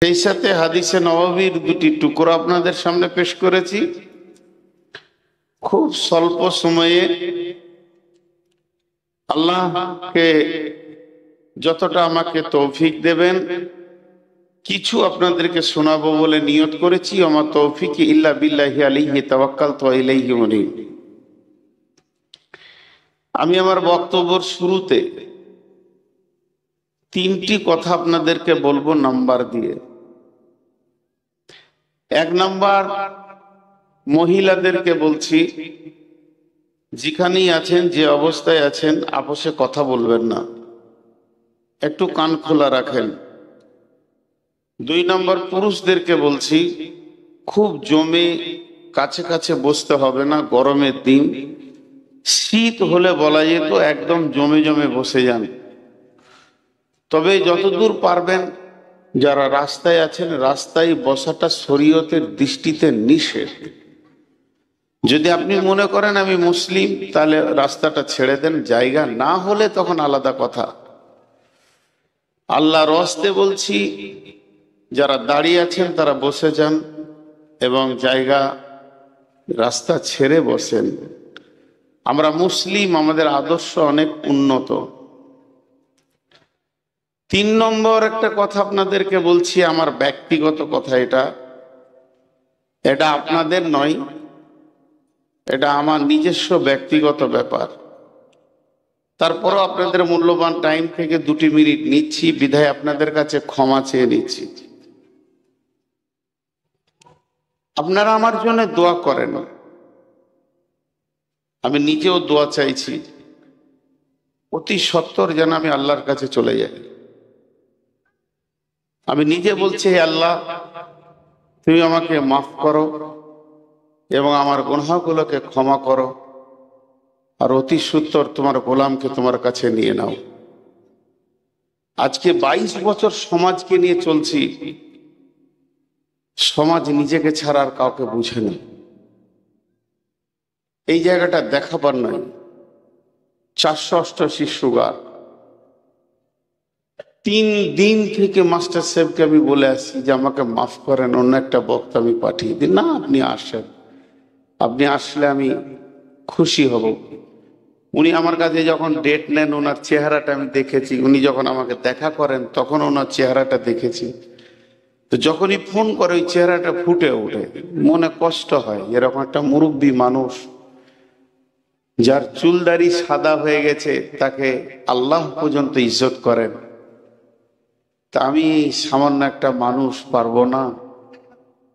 সেই সাথে হাদিসে নববীর দুটি টুকরো আপনাদের সামনে পেশ করেছি। খুব স্বল্প সময়ে আল্লাহকে যতটা আমাকে তৌফিক দেবেন কিছু আপনাদেরকে শোনাবো বলে নিয়ত করেছি। ওমা তৌফিক ইল্লা বিল্লাহি আলাইহি তাওয়াক্কালতু ওয়া ইলাইহি উনীব। আমি আমার বক্তব্যের শুরুতে তিনটি কথা আপনাদেরকে বলবো নাম্বার দিয়ে। এক নাম্বার, মহিলাদেরকে বলছি, যেখানেই আছেন, যে অবস্থায় আছেন, আপোষে কথা বলবেন না, একটু কান খোলা রাখেন। দুই নম্বর, পুরুষদেরকে বলছি, খুব জমে কাছে কাছে বসতে হবে না, গরমের দিন। শীত হলে বলা যেত একদম জমে জমে বসে যান। তবে যতদূর পারবেন, যারা রাস্তায় আছেন, রাস্তায় বসাটা শরীয়তের দৃষ্টিতে নিষেধ। যদি আপনি মনে করেন আমি মুসলিম, তাহলে রাস্তাটা ছেড়ে দেন। জায়গা না হলে তখন আলাদা কথা। আল্লাহর ওয়াস্তে বলছি, যারা দাঁড়িয়ে আছেন তারা বসে যান এবং জায়গা রাস্তা ছেড়ে বসেন। আমরা মুসলিম, আমাদের আদর্শ অনেক উন্নত। তিন নম্বর একটা কথা আপনাদেরকে বলছি, আমার ব্যক্তিগত কথা, এটা আপনাদের নয়, এটা আমার নিজস্ব ব্যক্তিগত ব্যাপার। তারপরও আপনাদের মূল্যবান টাইম থেকে 2 মিনিট নিচ্ছি, বিধায় আপনাদের কাছে ক্ষমা চেয়ে নিচ্ছি। আপনারা আমার জন্য দোয়া করেন, আমি নিজেও দোয়া চাইছি, অতি সত্বর যেন আমি আল্লাহর কাছে চলে যাই। আমি নিজে বলছি, হে আল্লাহ, তুমি আমাকে মাফ করো এবং আমার গুনাহগুলোকে ক্ষমা করো, আর অতি সত্বর তোমার গোলামকে তোমার কাছে নিয়ে নাও। আজকে 22 বছর সমাজকে নিয়ে চলছি, সমাজ নিজেকে ছাড়া আর কাউকে বুঝে না। এই জায়গাটা দেখাবার নয়। 488 সুগার 3 দিন থেকে মাস্টার সাহেবকে আমি বলে আসছি যে আমাকে মাফ করেন, অন্য একটা বক্তা আমি পাঠিয়ে দিন। না, আপনি আসেন, আপনি আসলে আমি খুশি হব। উনি আমার কাছে যখন ডেট নেন, ওনার চেহারাটা আমি দেখেছি। উনি যখন আমাকে দেখা করেন তখন ওনার চেহারাটা দেখেছি। তো যখনই ফোন করে ওই চেহারাটা ফুটে ওঠে, মনে কষ্ট হয়। এরকম একটা মুরব্বী মানুষ, যার চুলদাড়ি সাদা হয়ে গেছে, তাকে আল্লাহ পর্যন্ত ইজ্জত করেন। তা আমি সামান্য একটা মানুষ পারবো না?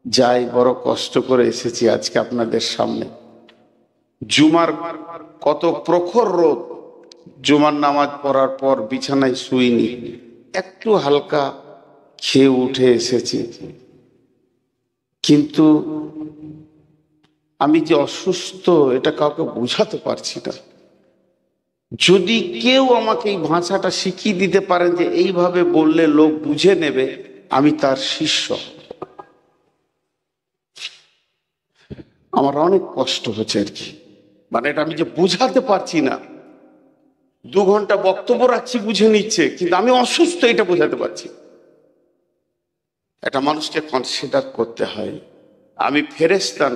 যাই, বড় কষ্ট করে এসেছি আজকে আপনাদের সামনে। জুমার কত প্রখর রোদ, জুমার নামাজ পড়ার পর বিছানায় শুইনি, একটু হালকা খেয়ে উঠে এসেছি। কিন্তু আমি যে অসুস্থ, এটা কাউকে বোঝাতে পারছি না। যদি কেউ আমাকে এই ভাষাটা শিখিয়ে দিতে পারেন যে এইভাবে বললে লোক বুঝে নেবে, আমি তার শিষ্য। আমার অনেক কষ্ট হচ্ছে আর কি, মানে এটা আমি যে বুঝাতে পারছি না। 2 ঘন্টা বক্তব্য রাখছি, বুঝে নিচ্ছে, কিন্তু আমি অসুস্থ, এটা বোঝাতে পারছি। একটা মানুষকে কনসিডার করতে হয়। আমি ফেরেশতা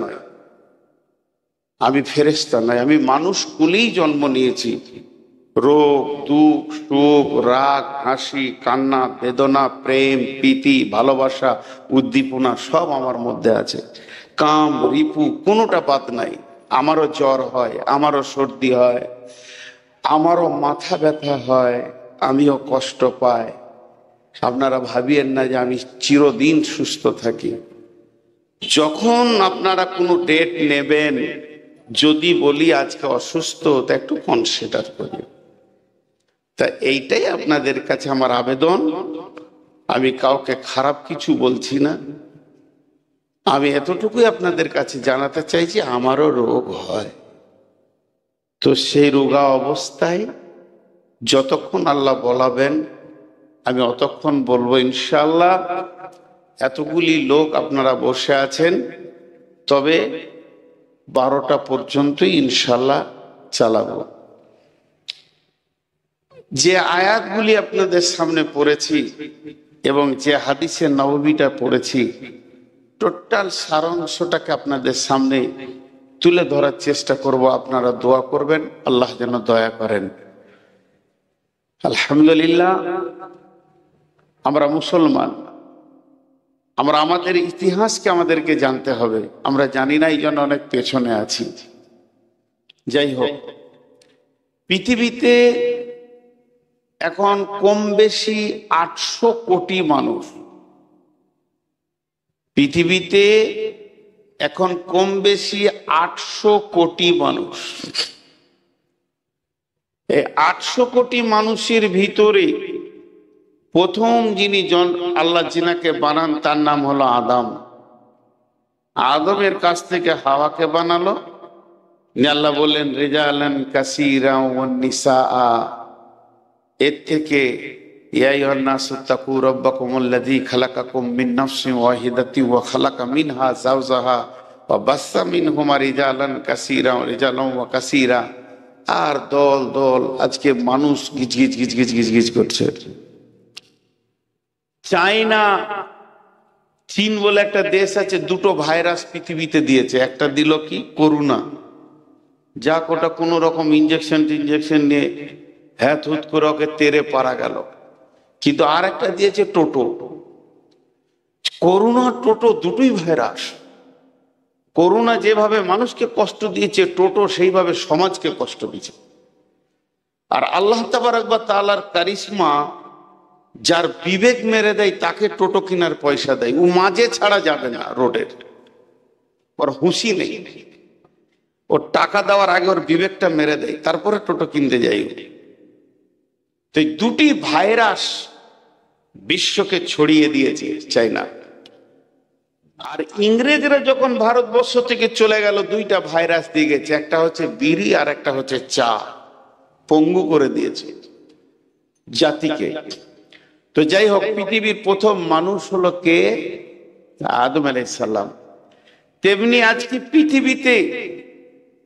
নয়, আমি মানুষ কুলেই জন্ম নিয়েছি। রোগ, দুঃখ, সুখ, রাগ, হাসি, কান্না, বেদনা, প্রেম, প্রীতি, ভালোবাসা, উদ্দীপনা সব আমার মধ্যে আছে। কাম, রিপু কোনোটা বাদ নাই। আমারও জ্বর হয়, আমারও সর্দি হয়, আমারও মাথা ব্যথা হয়, আমিও কষ্ট পাই। আপনারা ভাবিয়েন না যে আমি চিরদিন সুস্থ থাকি। যখন আপনারা কোনো ডেট নেবেন, যদি বলি আজকে অসুস্থ, তা একটু কনসিডার করি। তা এইটাই আপনাদের কাছে আমার আবেদন। আমি কাউকে খারাপ কিছু বলছি না, আমি এতটুকুই আপনাদের কাছে জানাতে চাইছি, আমারও রোগ হয়। তো সেই রোগা অবস্থায় যতক্ষণ আল্লাহ বলাবেন আমি অতক্ষণ বলবো ইনশাআল্লাহ। এতগুলি লোক আপনারা বসে আছেন, তবে 12টা পর্যন্তই ইনশাআল্লাহ চালাবো। যে আয়াতগুলি আপনাদের সামনে পড়েছি, এবং যে হাদিসে নববীটা পড়েছি টোটাল সারাংশটাকে আপনাদের সামনে তুলে ধরার চেষ্টা করব। আপনারা দোয়া করবেন, আল্লাহ যেন দয়া করেন। আলহামদুলিল্লাহ, আমরা মুসলমান, আমরা আমাদের ইতিহাসকে আমাদেরকে জানতে হবে। আমরা জানি না, এই জন্য অনেক পেছনে আছি। যাই হোক, পৃথিবীতে এখন কম বেশি 800 কোটি মানুষ। পৃথিবীতে এখন কম বেশি 800 কোটি মানুষ। এই 800 কোটি মানুষের ভিতরে প্রথম যিনি আল্লাহ জিনাকে বানান তার নাম হলো আদম। আদমের কাছ থেকে হাওয়াকে বানালো। আল্লাহ বললেন রিজালান কাসীরা ওয়ান নিসা। এর থেকে ইয়া আইয়ুহান নাসু তাকু রাব্বাকুমুল্লাযী খালাকাকুম মিন নাফসিন ওয়াহিদাতিন ওয়া খালাকা মিনহা যাওজাহা ওয়া বাসসা মিনহুমা রিজালান কাসীরা ওয়া রিজালান ওয়া কাসীরা। আর দল দল আজকে মানুষ গিজ গিজ গিজ গিজ গিজ গিজ করছে। চায়না, চীন বলে একটা দেশ আছে, দুটো ভাইরাস পৃথিবীতে দিয়েছে। একটা দিল কি করোনা, যা কোটা কোন রকম ইঞ্জেকশন নিয়ে হ্যাঁ হুত করে ওকে তেরে পারা গেল। কিন্তু আর একটা দিয়েছে টোটো। করোনা টোটো দুটোই ভাইরাস। করোনা যেভাবে মানুষকে কষ্ট দিয়েছে, টোটো সেইভাবে সমাজকে কষ্ট দিয়েছে। আর আল্লাহ তাবারক ওয়া তাআলার কারিশমা, যার বিবেক মেরে দেয় তাকে টোটো কেনার পয়সা দেয়। ও মাঝে ছাড়া যাবে না রোডের, ওর হুঁশি নেই। ওর টাকা দেওয়ার আগে ওর বিবেকটা মেরে দেয়, তারপরে টোটো কিনতে যাই। তো এই দুটি ভাইরাস বিশ্বকে ছড়িয়ে দিয়েছে চায়না। আর ইংরেজরা যখন ভারতবর্ষ থেকে চলে গেল, দুইটা ভাইরাস দিয়ে গেছে। একটা হচ্ছে বিড়ি আর একটা হচ্ছে চা। পঙ্গু করে দিয়েছে জাতিকে। তো যাই হোক, পৃথিবীর প্রথম মানুষ হলো কে? আদম আলাইহিস সালাম। তেমনি আজকে পৃথিবীতে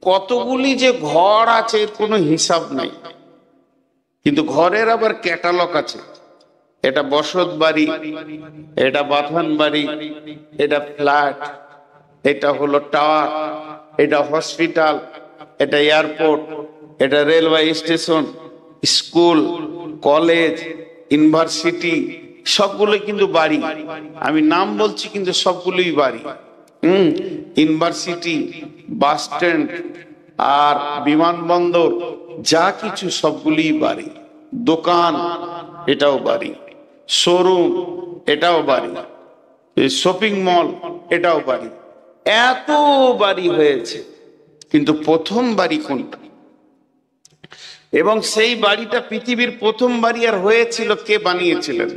কতগুলি যে ঘর আছে কোনো হিসাব নাই, কিন্তু ঘরের আবার ক্যাটালগ আছে। এটা বসত বাড়ি, এটা বাথান বাড়ি, এটা ফ্ল্যাট, এটা হলো টাওয়ার, এটা হসপিটাল, এটা এয়ারপোর্ট, এটা railway station, school, college, university, সবগুলো কিন্তু বাড়ি। আমি নাম বলছি কিন্তু সবগুলোই বাড়ি। ইউনিভার্সিটি, বাস স্ট্যান্ড আর বিমানবন্দর, যা কিছু সবগুলোই বাড়ি। দোকান, এটাও বাড়ি। শোরুম, এটাও বাড়ি। শপিং মল, এটাও বাড়ি। এত বাড়ি হয়েছে, কিন্তু প্রথম বাড়ি কোনটা? এবং সেই বাড়িটা পৃথিবীর প্রথম বাড়ি আর হয়েছিল, কে বানিয়েছিলেন?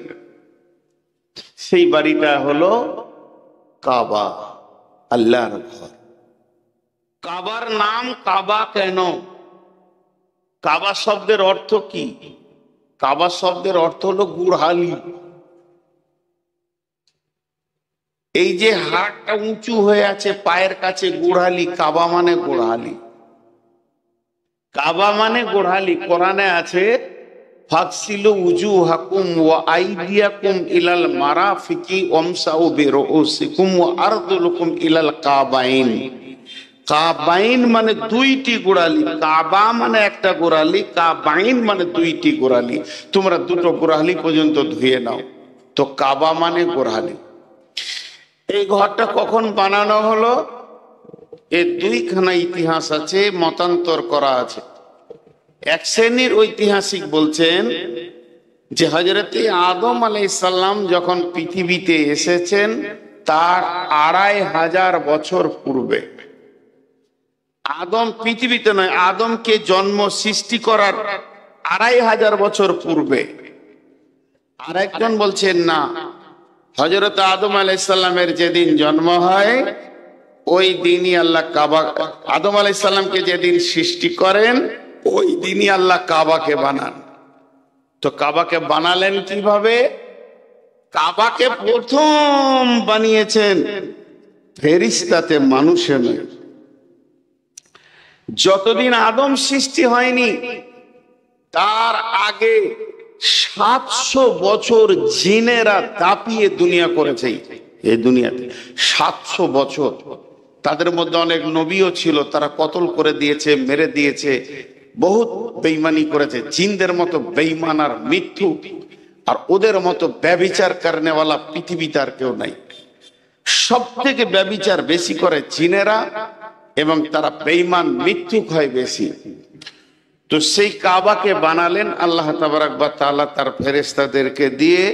সেই বাড়িটা হলো কাবা, আল্লাহর ঘর। কাবার নাম কাবা কেন? কাবা শব্দের অর্থ কি? কাবা শব্দের অর্থ হলো গুড়হালি। এই যে হাড়টা উঁচু হয়ে আছে পায়ের কাছে, গুড়হালি। কাবা মানে গুড়হালি। কাবা মানে গোড়ালি। কোরআনে আছে ফাগসিলু উজুহাকুম ওয়া আইদিয়াকুম ইলাল মারাফিকি ওয়ামসাউ বিরুসিকুম ওয়া আরজুলুকুম ইলাল কাবাইন। কাবাইন মানে দুইটি গোড়ালি। কাবা মানে একটা গোড়ালি, কাবাইন মানে দুইটি গোড়ালি। তোমরা দুটো গোড়ালি পর্যন্ত ধুয়ে নাও। তো কাবা মানে গোড়ালি। এই ঘরটা কখন বানানো হলো? এর দুইখানা ইতিহাস আছে, মতান্তর করা আছে। এক শ্রেণীর ঐতিহাসিক বলছেন যে হযরতে আদম আলাইহিস সালাম যখন পৃথিবীতে এসেছেন তার 2500 বছর পূর্বে। আদম পৃথিবীতে নয়, আদমকে জন্ম সৃষ্টি করার 2500 বছর পূর্বে। আর একজন বলছেন না, হযরত আদম আলাইহিস সালামের যেদিন জন্ম হয় ওই দিনই আল্লাহ কাবা, আদম আলাইহিস সালামকে যেদিন সৃষ্টি করেন ওই দিনই আল্লাহ কাবাকে বানান। তো কাবাকে বানালেন কিভাবে? কাবাকে প্রথম বানিয়েছেন ফেরেশতাতে, মানুষে নয়। যতদিন আদম সৃষ্টি হয়নি তার আগে 700 বছর জিনেরা দাপিয়ে দুনিয়া করেছে। এই দুনিয়াতে 700 বছর। তাদের মধ্যে অনেক নবীও ছিল, তারা কতল করে দিয়েছে, মেরে দিয়েছে, বহুত বেঈমানি করেছে। জিনদের মতো বেঈমান আর মিথ্যু আর ওদের মতো ব্যভিচার করনেওয়ালা পৃথিবীতে আর কেউ নাই। সব থেকে ব্যভিচার বেশি করে জিনেরা, এবং তারা বেঈমান মিথ্যুক হয় বেশি। তো সেই কাবাকে বানালেন আল্লাহ তাবারাক ওয়া তাআলা তার ফেরেশতাদেরকে দিয়ে।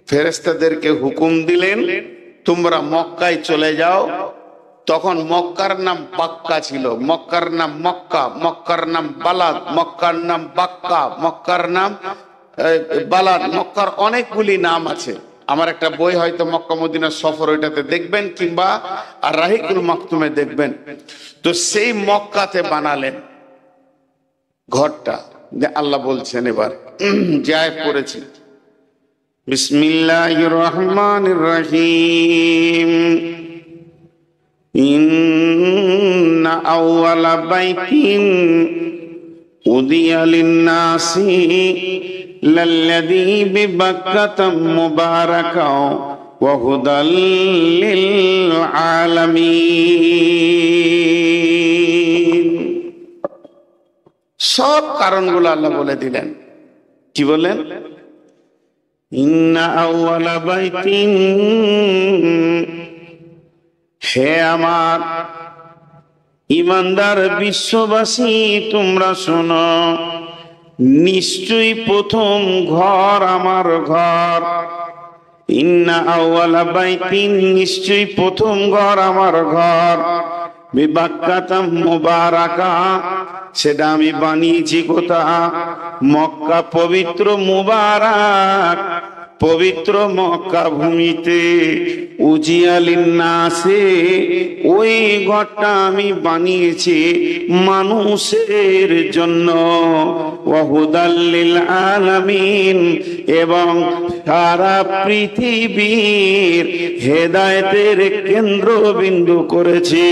ফেরেশতাদেরকে হুকুম দিলেন, তোমরা মক্কায় চলে যাও। তখন মক্কার নাম বাক্কা ছিল, মক্কার নাম মক্কা, মক্কার নাম বালাদ, মক্কার নাম বাক্কা, মক্কার নাম বালাদ, মক্কার অনেকগুলি নাম আছে। আমার একটা বই হয়তো মক্কা মদিনার সফর, ওইটাতে দেখবেন, কিংবা আর রাহিকুল মাকতুমে দেখবেন। তো সেই মক্কাতে বানালেন ঘরটা। আল্লাহ বলছেন এবার যে আয়াত পড়েছি, বিসমিল্লাহির রহমানির রহিম, ইন্না আউওয়ালা বাইতিন উদিয়া লিন-নাসি লাল্লাযী বিবাক্কাতা মুবারাকাও ওয়া হুদাল লিল আলামিন। সব কারণগুলো আল্লাহ বলে দিলেন। কি বলেন? ইন্না আউওয়ালা বাইতিন, হে আমার ইমানদার বিশ্ববাসী তোমরা শোনো, নিশ্চয়ই প্রথম ঘর আমার ঘর। ইন্না আউওয়ালা বাইতিন, নিশ্চয়ই প্রথম ঘর আমার ঘর। বিবাক্কাতা মুবারাকা, সেটা আমি বানিয়েছি কোথা? মক্কা পবিত্র মুবারাক, পবিত্র মক্কা ভূমিতে। উজিয়া লিন-নাসি, ওই ঘরটা আমি বানিয়েছি মানুষের জন্য। ওয়া হুদাল লিল আলামিন, এবং সারা পৃথিবীর হেদায়েতের কেন্দ্রবিন্দু করেছি।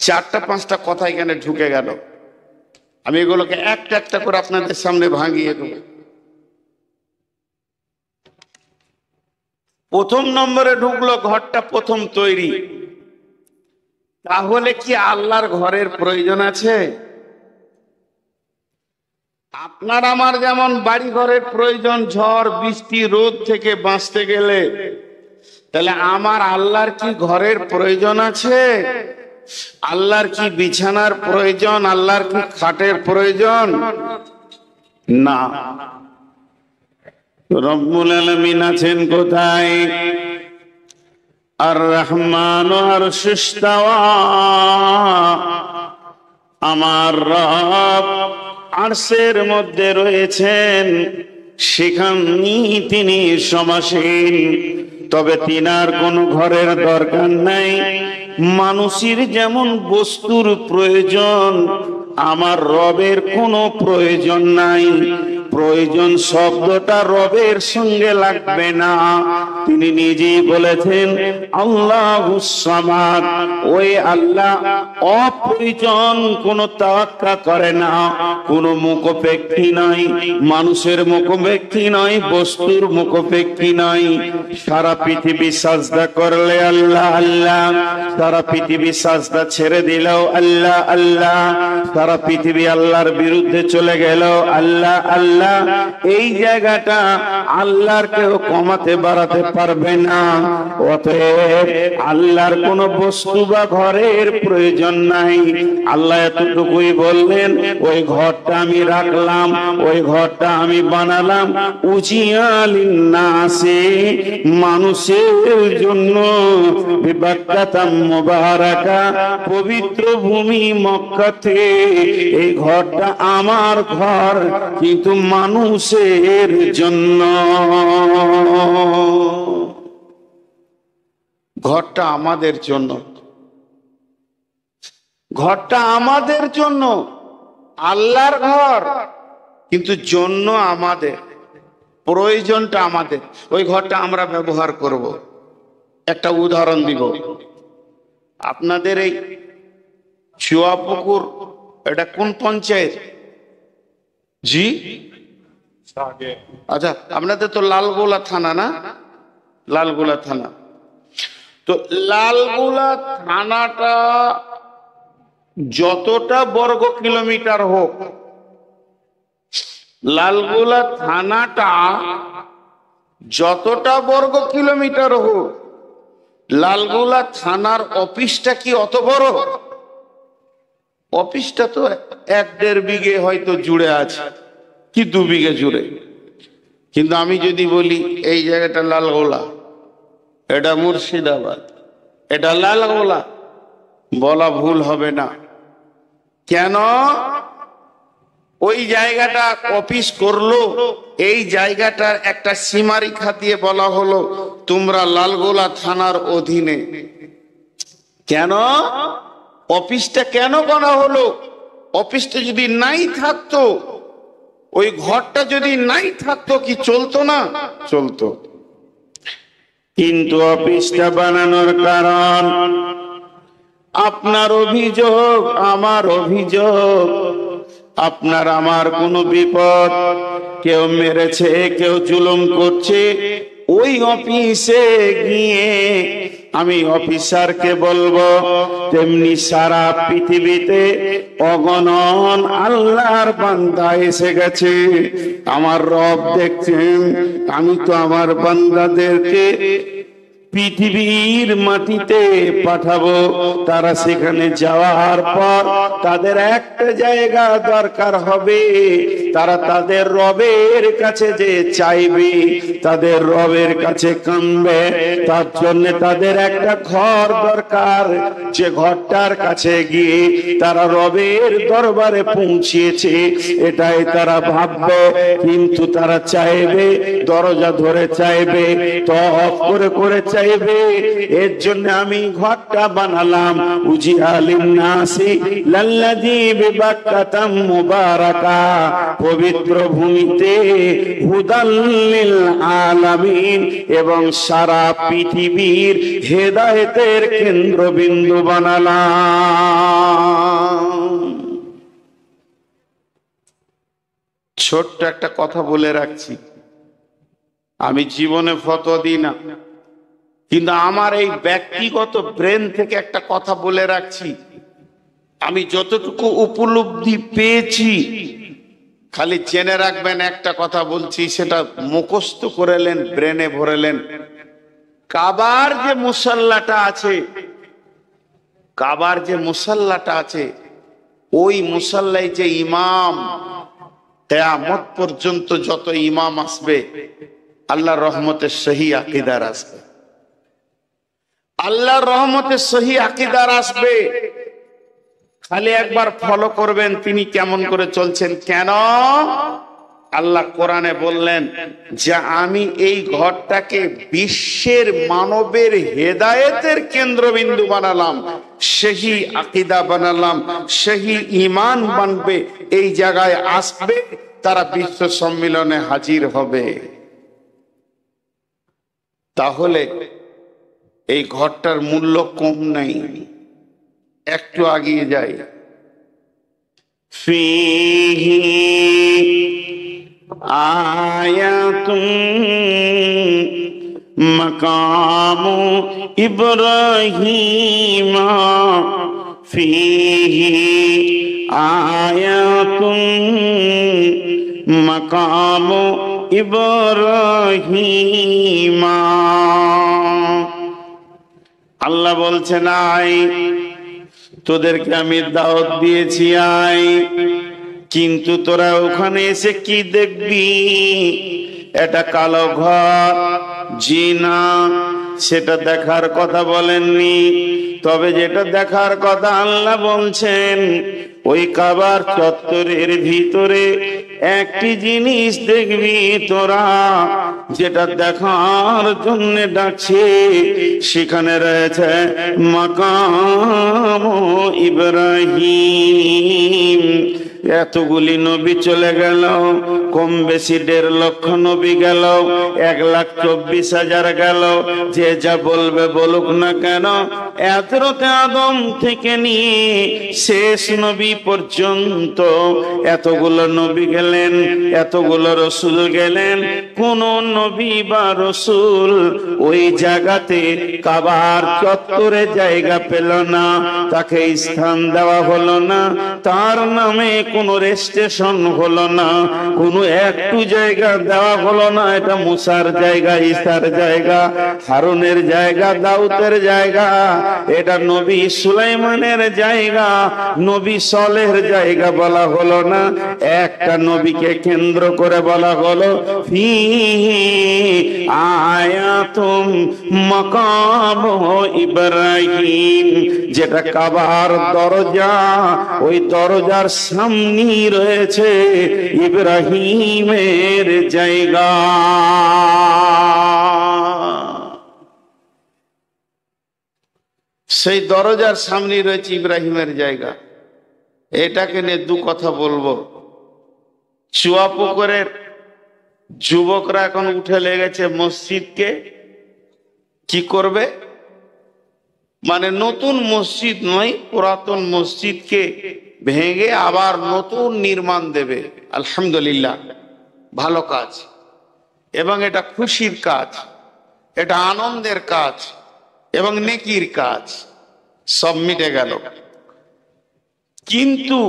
চারটা পাঁচটা কথা এখানে ঢুকে গেল। আমি এগুলোকে একটা একটা করে আপনাদের সামনে ভাঙিয়ে দেব। প্রথম নম্বরে ঢুকলো ঘরটা প্রথম তৈরি। তাহলে কি আল্লাহর ঘরের প্রয়োজন আছে? আপনার আমার যেমন বাড়ি ঘরের প্রয়োজন, ঝড় বৃষ্টি রোদ থেকে বাঁচতে গেলে, তাহলে আমার আল্লাহর কি ঘরের প্রয়োজন আছে? আল্লাহর কি বিছানার প্রয়োজন? আল্লাহর কি খাটের প্রয়োজন? না। রব্বুল আলামিন আছেন কোথায়? আর রহমান আরশে ইস্তাওয়া, আমার রব আরশের মধ্যে রয়েছেন, সেখানেই তিনি সমাসীন। তবে তিনার কোনো ঘরের দরকার নাই। মানুষের যেমন বস্তুর প্রয়োজন, আমার রবের কোনো প্রয়োজন নাই। প্রয়োজন শব্দটা রবের সঙ্গে লাগবে না। তিনি নিজেই বলেছেন আল্লাহুস সামাদ, ওই আল্লাহ অপ্রয়োজন, কোনো তাওয়াক্কা করে না, কোনো মুখোপেক্ষী নয়, মানুষের মুখোপেক্ষী নয়, বস্তুর মুখোপেক্ষী নয়। সারা পৃথিবী সাজদা করলে আল্লাহ আল্লাহ, সারা পৃথিবী সাজদা ছেড়ে দিলেও আল্লাহ আল্লাহ, সারা পৃথিবী আল্লাহর বিরুদ্ধে চলে গেল আল্লাহ আল্লাহ। এই জায়গাটা আল্লাহর কেউ কমাতে বাড়াতে পারবে না। অতএব আল্লাহর কোন বস্তু বা ঘরের প্রয়োজন নাই। আল্লাহ এতটুকুই বললেন, ওই ঘরটা আমি রাখলাম, ওই ঘরটা আমি বানালাম উজিয়া লিন-নাসি, মানুষের জন্য। বিবাক্কাতা মুবারাকা, পবিত্র ভূমি মক্কাতে এই ঘরটা আমার ঘর, কিন্তু মানুষের জন্য। ঘরটা আমাদের জন্য, ঘরটা আমাদের জন্য, আল্লাহর ঘর, কিন্তু জন্য আমাদের, প্রয়োজনটা আমাদের। ওই ঘরটা আমরা ব্যবহার করব। একটা উদাহরণ দিব। আপনাদের এই চুয়াপুকুর এটা কোন পঞ্চায়েত জি? আচ্ছা, আপনাদের তো লালগোলা থানা না? লালগোলা থানা। তো লালগোলা থানাটা যতটা বর্গ কিলোমিটার হোক, লালগোলা থানাটা যতটা বর্গ কিলোমিটার হোক, লালগোলা থানার অফিসটা কি অত বড়? অফিসটা তো 1-1.5 বিঘে হয়তো জুড়ে আছে, কি 2 বিঘে জুড়ে। কিন্তু আমি যদি বলি এই জায়গাটা লালগোলা, এটা মুর্শিদাবাদ, এটা লালগোলা, বলা ভুল হবে না। কেন? ওই জায়গাটা অফিস করলো, এই জায়গাটার একটা সীমারেখা দিয়ে বলা হলো তোমরা লালগোলা থানার অধীনে। কেন অফিসটা কেন করা হলো? অফিসটা যদি নাই থাকতো, ওই ঘরটা যদি নাই থাকতো, কি চলতো না? চলতো। কিন্তু অফিসটা বানানোর কারণ, আপনার অভিযোগ, আমার অভিযোগ, আপনার আমার কোনো বিপদ, কেউ মেরেছে, কেউ জুলুম করছে, ওই অফিসে গিয়ে আমি অফিসারকে বলবো, তেমনি সারা পৃথিবীতে অগণন আল্লাহর বান্দা এসে গেছে। আমার রব দেখছেন, আমি তো আমার বান্দাদেরকে পৃথিবীর মাটিতে পাঠাবো, তারা সেখানে যাওয়ার পর তাদের একটা জায়গা দরকার হবে, তারা তাদের রবের কাছে যে চাইবে, তাদের রবের কাছে কাঁদবে, তার জন্য তাদের একটা ঘর দরকার, যে ঘরটার কাছে গিয়ে তারা রবের দরবারে পৌঁছিয়েছে এটাই তারা ভাববে। কিন্তু তারা চাইবে, দরজা ধরে চাইবে, তওয়াফ করে করে চাইবে। এর জন্য আমি ঘরটা বানালাম, উজিআলিন নাসি লাল্লাযী বিবাক্কাতাম মুবারাকা, পবিত্র ভূমিতে হুদাল লিল আলামিন, এবং সারা পৃথিবীর হেদায়েতের কেন্দ্রবিন্দু বানালাম। ছোট্ট একটা কথা বলে রাখছি, আমি জীবনে ফতোয়া দিই না, কিন্তু আমার এই ব্যক্তিগত ব্রেন থেকে একটা কথা বলে রাখছি। আমি যতটুকু উপলব্ধি পেয়েছি, খালি জেনে রাখবেন, একটা কথা বলছি, সেটা মুখস্থ করেলেন, ব্রেনে ভরেলেন। কাবার যে মুসাল্লাটা আছে, কাবার যে মুসাল্লাটা আছে, ওই মুসাল্লায় যে ইমাম, কিয়ামত পর্যন্ত যত ইমাম আসবে, আল্লাহর রহমতের সহি আকীদার আসবে, আল্লাহর রহমতের সহি আকীদার আসবে। খালি একবার ফলো করবেন তিনি কেমন করে চলছেন। কেন? আল্লাহ কোরআনে বললেন যে আমি এই ঘরটাকে বিশ্বের মানবের হেদায়েতের কেন্দ্রবিন্দু বানালাম, সহি আকীদা বানালাম, সহি ঈমান বানবে, এই জায়গায় আসবে, তারা বিশ্ব সম্মেলনে হাজির হবে। তাহলে এই ঘরটার মূল্য কম নাই। একটু আগিয়ে যাই, ফিহি আয়াতুন মাকামু ইব্রাহিম, ফিহি আয়াতুন মাকামু ইব্রাহিম। আল্লাহ বলছেন, আয়, তোদেরকে আমি দাওয়াত দিয়েছি, আয়, কিন্তু তোরা ওখানে এসে কি দেখবি? এটা কালো ঘর, জি না, সেটা দেখার কথা বলেননি। তবে যেটা দেখার কথা আল্লাহ বলছেন, ওই কাবার চত্বরের ভিতরে একটি জিনিস দেখবি তোরা, যেটা দেখার জন্য ডাকছে। সেখানে রয়েছে মাকাম ইব্রাহিম, এতগুলি নবী চলে গেল, কম বেশি 1.5 লক্ষ নবী গেল, 1,24,000 গেল। যে যা বলবে বলুক না কেন, হযরত আদম থেকে নিয়ে শেষ নবী পর্যন্ত এতগুলো নবী গেলেন, এতগুলো রসুল গেলেন, কোন নবী বা রসুল ওই জায়গাতে কাবার চত্বরে জায়গা পেল না, তাকে স্থান দেওয়া হলো না, তার নামে কোনো রেজিস্ট্রেশন হলো না, কোনো একটু জায়গা দেওয়া হলো না। এটা মুসার জায়গা, ঈসার জায়গা, হারুনের জায়গা, দাউদের জায়গা, এটা নবী সুলাইমানের জায়গা, নবী সলেহের জায়গা বলা হলো না। একটা নবীকে কেন্দ্র করে বলা হলো ফিহি আয়াতুম মাকাম ইব্রাহিম, যেটা কাবার দরজা, ওই দরজার সামনেই রয়েছে ইব্রাহিমের জায়গা। সেই দরজার সামনেই রয়েছে ইব্রাহিমের জায়গা। এটাকে নিয়ে দু কথা বলবো। চুয়াপুকুরের যুবকরা এখন উঠে লেগেছে মসজিদকে কি করবে, মানে নতুন মসজিদ নয়, পুরাতন মসজিদকে ভেঙে আবার নতুন নির্মাণ দেবে। আলহামদুলিল্লাহ, ভালো কাজ, এবং এটা খুশির কাজ, এটা আনন্দের কাজ এবং নেকির কাজ, সব মিটে গেল। কিন্তু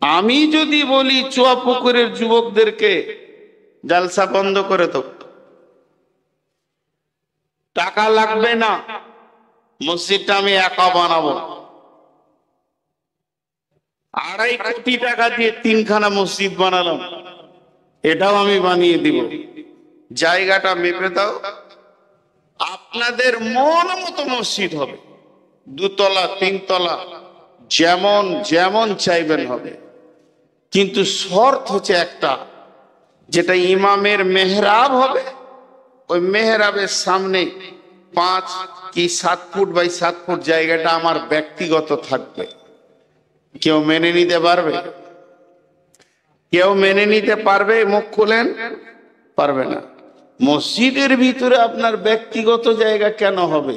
আমি যদি বলি চুয়াপুকুরের যুবকদেরকে জালসা বন্ধ করে দাও, টাকা লাগবে না, মসজিদটা আমি একা বানাবো, 2.5 কোটি টাকা দিয়ে 3খানা মসজিদ বানালাম, এটাও আমি বানিয়ে দিব, জায়গাটা মেপে দাও, আপনাদের মন মতো মসজিদ হবে, 2 তলা 3 তলা, যেমন যেমন চাইবেন হবে। কিন্তু শর্ত হচ্ছে একটা, যেটা ইমামের মেহরাব হবে, ওই মেহরাবের সামনে 5 কি 7 ফুট বাই 7 ফুট জায়গাটা আমার ব্যক্তিগত থাকবে। কেউ মেনে নিতে পারবে? কেউ মেনে নিতে পারবে? মুখ খুলেন, পারবে না। মসজিদের ভিতরে আপনার ব্যক্তিগত জায়গা কেন হবে?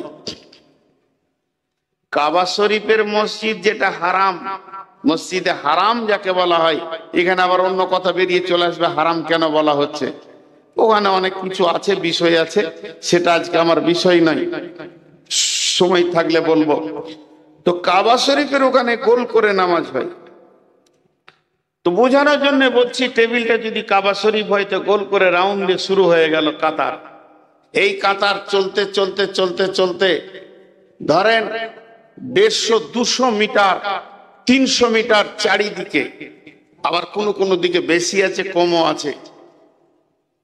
কাবা শরীফের মসজিদ যেটা হারাম, মসজিদে হারাম যাকে বলা হয়, এখানে আবার অন্য কথা বেরিয়ে চলে আসবে হারাম কেন বলা হচ্ছে, ওখানে অনেক কিছু আছে, বিষয় আছে, সেটা আজকে আমার বিষয় নয়, সময় থাকলে বলবো। তো কাবা শরীফের ওখানে গোল করে নামাজ হয়, তো বোঝানোর জন্য বলছি, টেবিলটা যদি কাবা শরীফ হয় তো গোল করে রাউন্ডে শুরু হয়ে গেল কাতার। এই কাতার চলতে চলতে চলতে চলতে ধরেন 150-200 মিটার 300 মিটার চারিদিকে, আবার কোনো কোনো দিকে বেশি আছে, কমও আছে।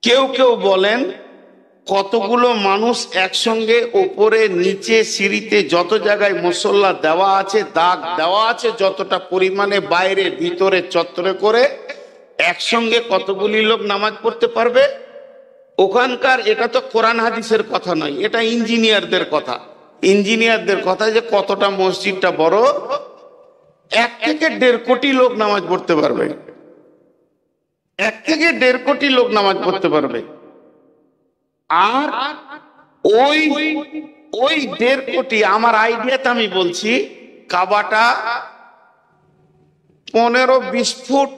কেউ কেউ বলেন কতগুলো মানুষ একসঙ্গে ওপরে নিচে সিঁড়িতে যত জায়গায় মুসল্লা দেওয়া আছে, দাগ দেওয়া আছে, যতটা পরিমাণে বাইরে ভিতরে চত্বরে করে একসঙ্গে কতগুলি লোক নামাজ পড়তে পারবে ওখানকার। এটা তো কোরআন হাদিসের কথা নয়, এটা ইঞ্জিনিয়ারদের কথা। ইঞ্জিনিয়ারদের কথা যে কতটা মসজিদটা বড়, 1 থেকে 1.5 কোটি লোক নামাজ পড়তে পারবে, 1 থেকে 1.5 কোটি লোক নামাজ পড়তে পারবে। আর ওই 1.5 কোটি, আমার আইডিয়াতে আমি বলছি, কাবাটা 15-20 ফুট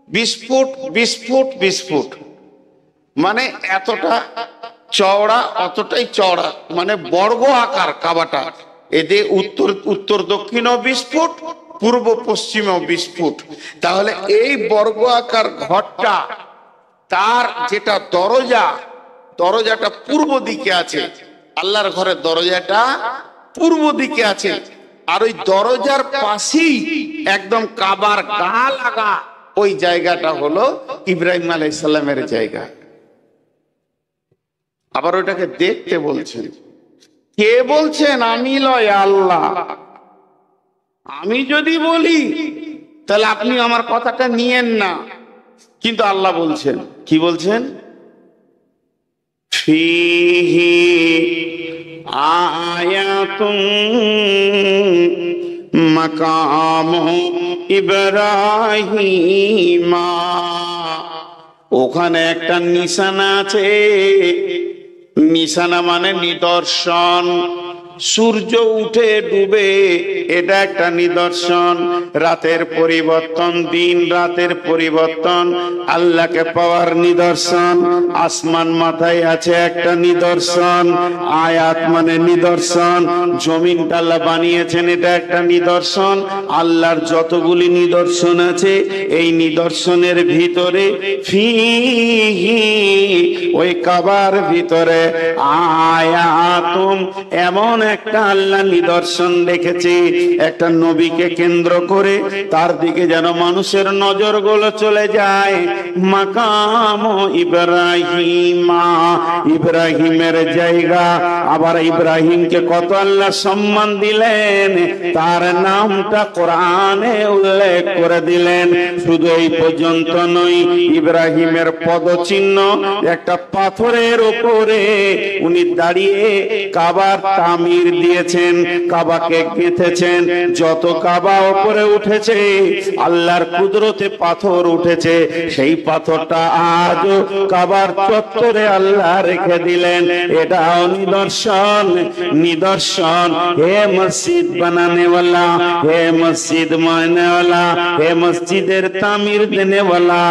20 ফুট 20 ফুট 20 ফুট, মানে এতটা চওড়া, অতটাই চওড়া, মানে বর্গ আকার কাবাটা। এতে উত্তর দক্ষিণও 20 ফুট, পূর্ব পশ্চিমেও 20 ফুট। তাহলে এই বর্গ আকার ঘরটা, তার যেটা দরজাটা পূর্ব দিকে আছে, আল্লাহর ঘরের দরজাটা পূর্ব দিকে আছে, আর ওই দরজার পাশেই একদম কাবার গা লাগা ওই জায়গাটা হলো ইব্রাহিম আলাইহিস সালামের জায়গা। আবার ওটাকে দেখতে বলছেন, কে বলছেন? আমি লয়, আল্লাহ। আমি যদি বলি তাহলে আপনি আমার কথাটা নিয়েন না, কিন্তু আল্লাহ বলছেন। কি বলছেন? ফিহি আয়াতুম মাকাম ইব্রাহিমা। ওখানে একটা নিশানা আছে, নিশানা মানে নিদর্শন। সূর্য উঠে ডুবে, এটা একটা নিদর্শন। রাতের পরিবর্তন, দিন রাতের পরিবর্তন আল্লাহকে পাওয়ার নিদর্শন। আসমান মাথায় আছে একটা নিদর্শন। আয়াত মানে নিদর্শন। জমিনটা আল্লাহ বানিয়েছেন, এটা একটা নিদর্শন। আল্লাহর যতগুলি নিদর্শন আছে, এই নিদর্শনের ভিতরে ফিহি, ওই কাবার ভিতরে আয়াতুম, এমন একটা আল্লাহ নিদর্শন রেখেছে একটা নবীকে কেন্দ্র করে, তার দিকে যেন মানুষের নজর গুলো চলে যায়। মাকাম ইব্রাহিমা, ইব্রাহিমের জায়গা। আবার ইব্রাহিমকে কত আল্লাহ সম্মান দিলেন, তার নামটা কোরআনে উল্লেখ করে দিলেন। শুধু এই পর্যন্ত নয়, ইব্রাহিমের পদচিহ্ন একটা পাথরের উপরে উনি দাঁড়িয়ে কাবার তামির দিয়েছেন, কাবাকে গেঁথেছেন। যত কাবা উপরে উঠেছে আল্লাহর কুদরতে পাথর উঠেছে, সেই পাথরটা আজও কাবার চত্বরে আল্লাহ রেখে দিলেন। এটাও নিদর্শন, নিদর্শন। হে মসজিদ বানানেওয়ালা, হে মসজিদ মানেওয়ালা, হে মসজিদের তামির দেনেওয়ালা,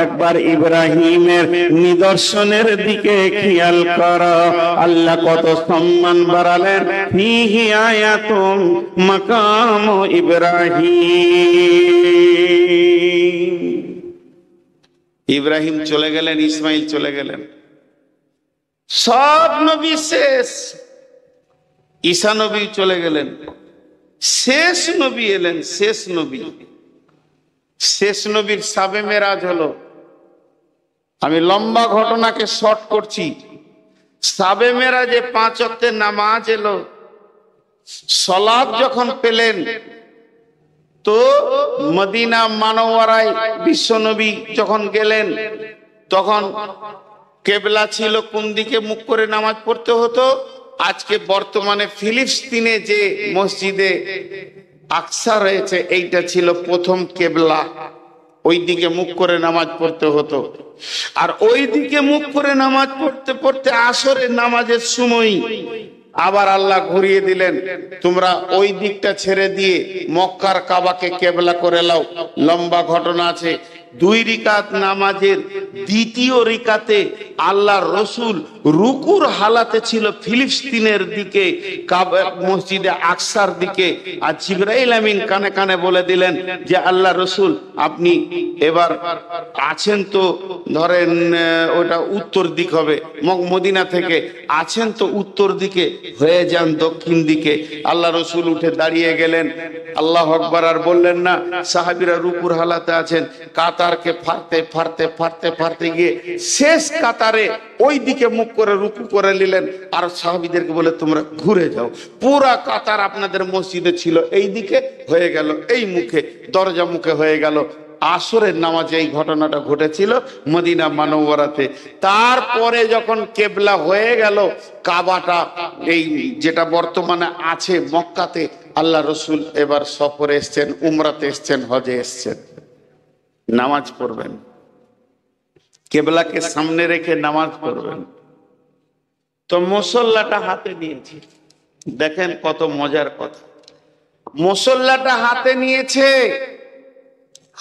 একবার ইব্রাহিমের নিদর্শনের দিকে খেয়াল করো। আল্লাহ কত সম্মান বাড়ালেন। ফিহি আয়াতুম মাকাম ইব্রাহিম। ইব্রাহিম চলে গেলেন, ইসমাইল চলে গেলেন, সব নবী শেষ। ঈসা নবী চলে গেলেন, শেষ নবী এলেন, শেষ নবী। শেষ নবীর সাবে মেরাজ হলো। আমি লম্বা ঘটনাকে শর্ট করছি। সাবে মেরাজে 5 ওয়াক্তের নামাজ এলো। সালাত যখন পেলেন, তো মদিনা মানওয়ারায় বিশ্বনবী যখন গেলেন, তখন কেবলা ছিল কোন দিকে মুখ করে নামাজ পড়তে হতো। আজকে বর্তমানে ফিলিস্তিনে যে মসজিদে আকসা রয়েছে, এইটা ছিল প্রথম কেবলা। ওই দিকে মুখ করে নামাজ পড়তে হতো। আর ওই দিকে মুখ করে নামাজ পড়তে পড়তে আসরের নামাজের সময় আবার আল্লাহ ঘুরিয়ে দিলেন, তোমরা ওই দিকটা ছেড়ে দিয়ে মক্কার কাবাকে কেবলা করে লাও। লম্বা ঘটনা আছে। 2 রিকাত নামাজের দ্বিতীয় রিকাতে আল্লাহ রসুল রুকুর হালাতে ছিল ফিলিস্তিনের দিকে, কাবা মসজিদে আকসার দিকে। আর জিবরাইল আমিন কানে কানে বলে দিলেন যে আল্লাহ রসুল আপনি এবার আছেন তো, ধরেন ওটা উত্তর দিক হবে, মদিনা থেকে আছেন তো উত্তর দিকে, হয়ে যান দক্ষিণ দিকে। আল্লাহ রসুল উঠে দাঁড়িয়ে গেলেন, আল্লাহু আকবার আর বললেন না। সাহাবীরা রুকুর হালাতে আছেন, কাতারকে ফাড়তে ফাড়তে ফাড়তে ফাড়তে গিয়ে শেষ কাতারে ওই দিকে মুখ করে রুকু করে নিলেন। আর সাহাবীদেরকে বলে তোমরা ঘুরে যাও, পুরা কাতার আপনাদের মসজিদে ছিল এই দিকে, হয়ে গেল এই মুখে, দরজা মুখে হয়ে গেল। আসরের নামাজে এই ঘটনাটা ঘটেছিল মদিনা মানওয়ারাতে। তারপরে যখন কেবলা হয়ে গেল কাবাটা, এই যেটা বর্তমানে আছে মক্কাতে, আল্লাহ রসুল এবার সফরে এসছেন, উমরাতে এসছেন, হজে এসছেন। নামাজ পড়বেন, কেবলাকে সামনে রেখে নামাজ পড়বেন। তো মুসল্লাটা হাতে নিয়েছি, দেখেন কত মজার কথা। মুসল্লাটা হাতে নিয়েছে,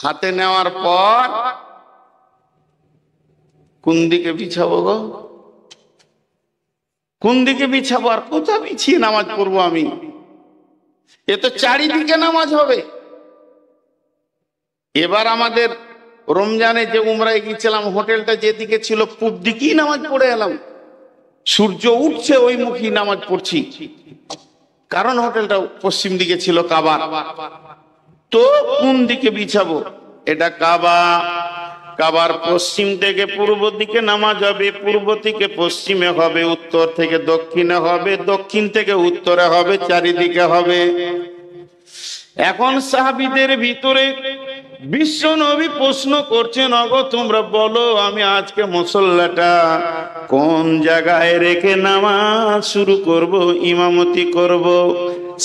হাতে নেওয়ার পর কোন দিকে বিছাবো গো, কোন দিকে বিছাবো, আর কোথা বিছিয়ে নামাজ পড়বো আমি? এ তো চারিদিকে নামাজ হবে। এবার আমাদের রমজানে যে উমরায় গিয়েছিলাম, হোটেলটা যেদিকে ছিল পূব দিকেই নামাজ পড়ে এলাম। সূর্য উঠছে ওই মুখী নামাজ পড়ছি, কারণ হোটেলটা পশ্চিম দিকে ছিল কাবা। তো কোন দিকে বিছাবো? এটা কাবা, কাবার পশ্চিম থেকে পূর্ব দিকে নামাজ হবে, পূর্ব থেকে পশ্চিমে হবে, উত্তর থেকে দক্ষিণে হবে, দক্ষিণ থেকে উত্তরে হবে, চারিদিকে হবে। এখন সাহাবীদের ভিতরে বিশ্ব নবী প্রশ্ন করছেন, অগো তোমরা বলো আমি আজকে মুসল্লাটা কোন জায়গায় রেখে নামাজ শুরু করব, ইমামতি করব?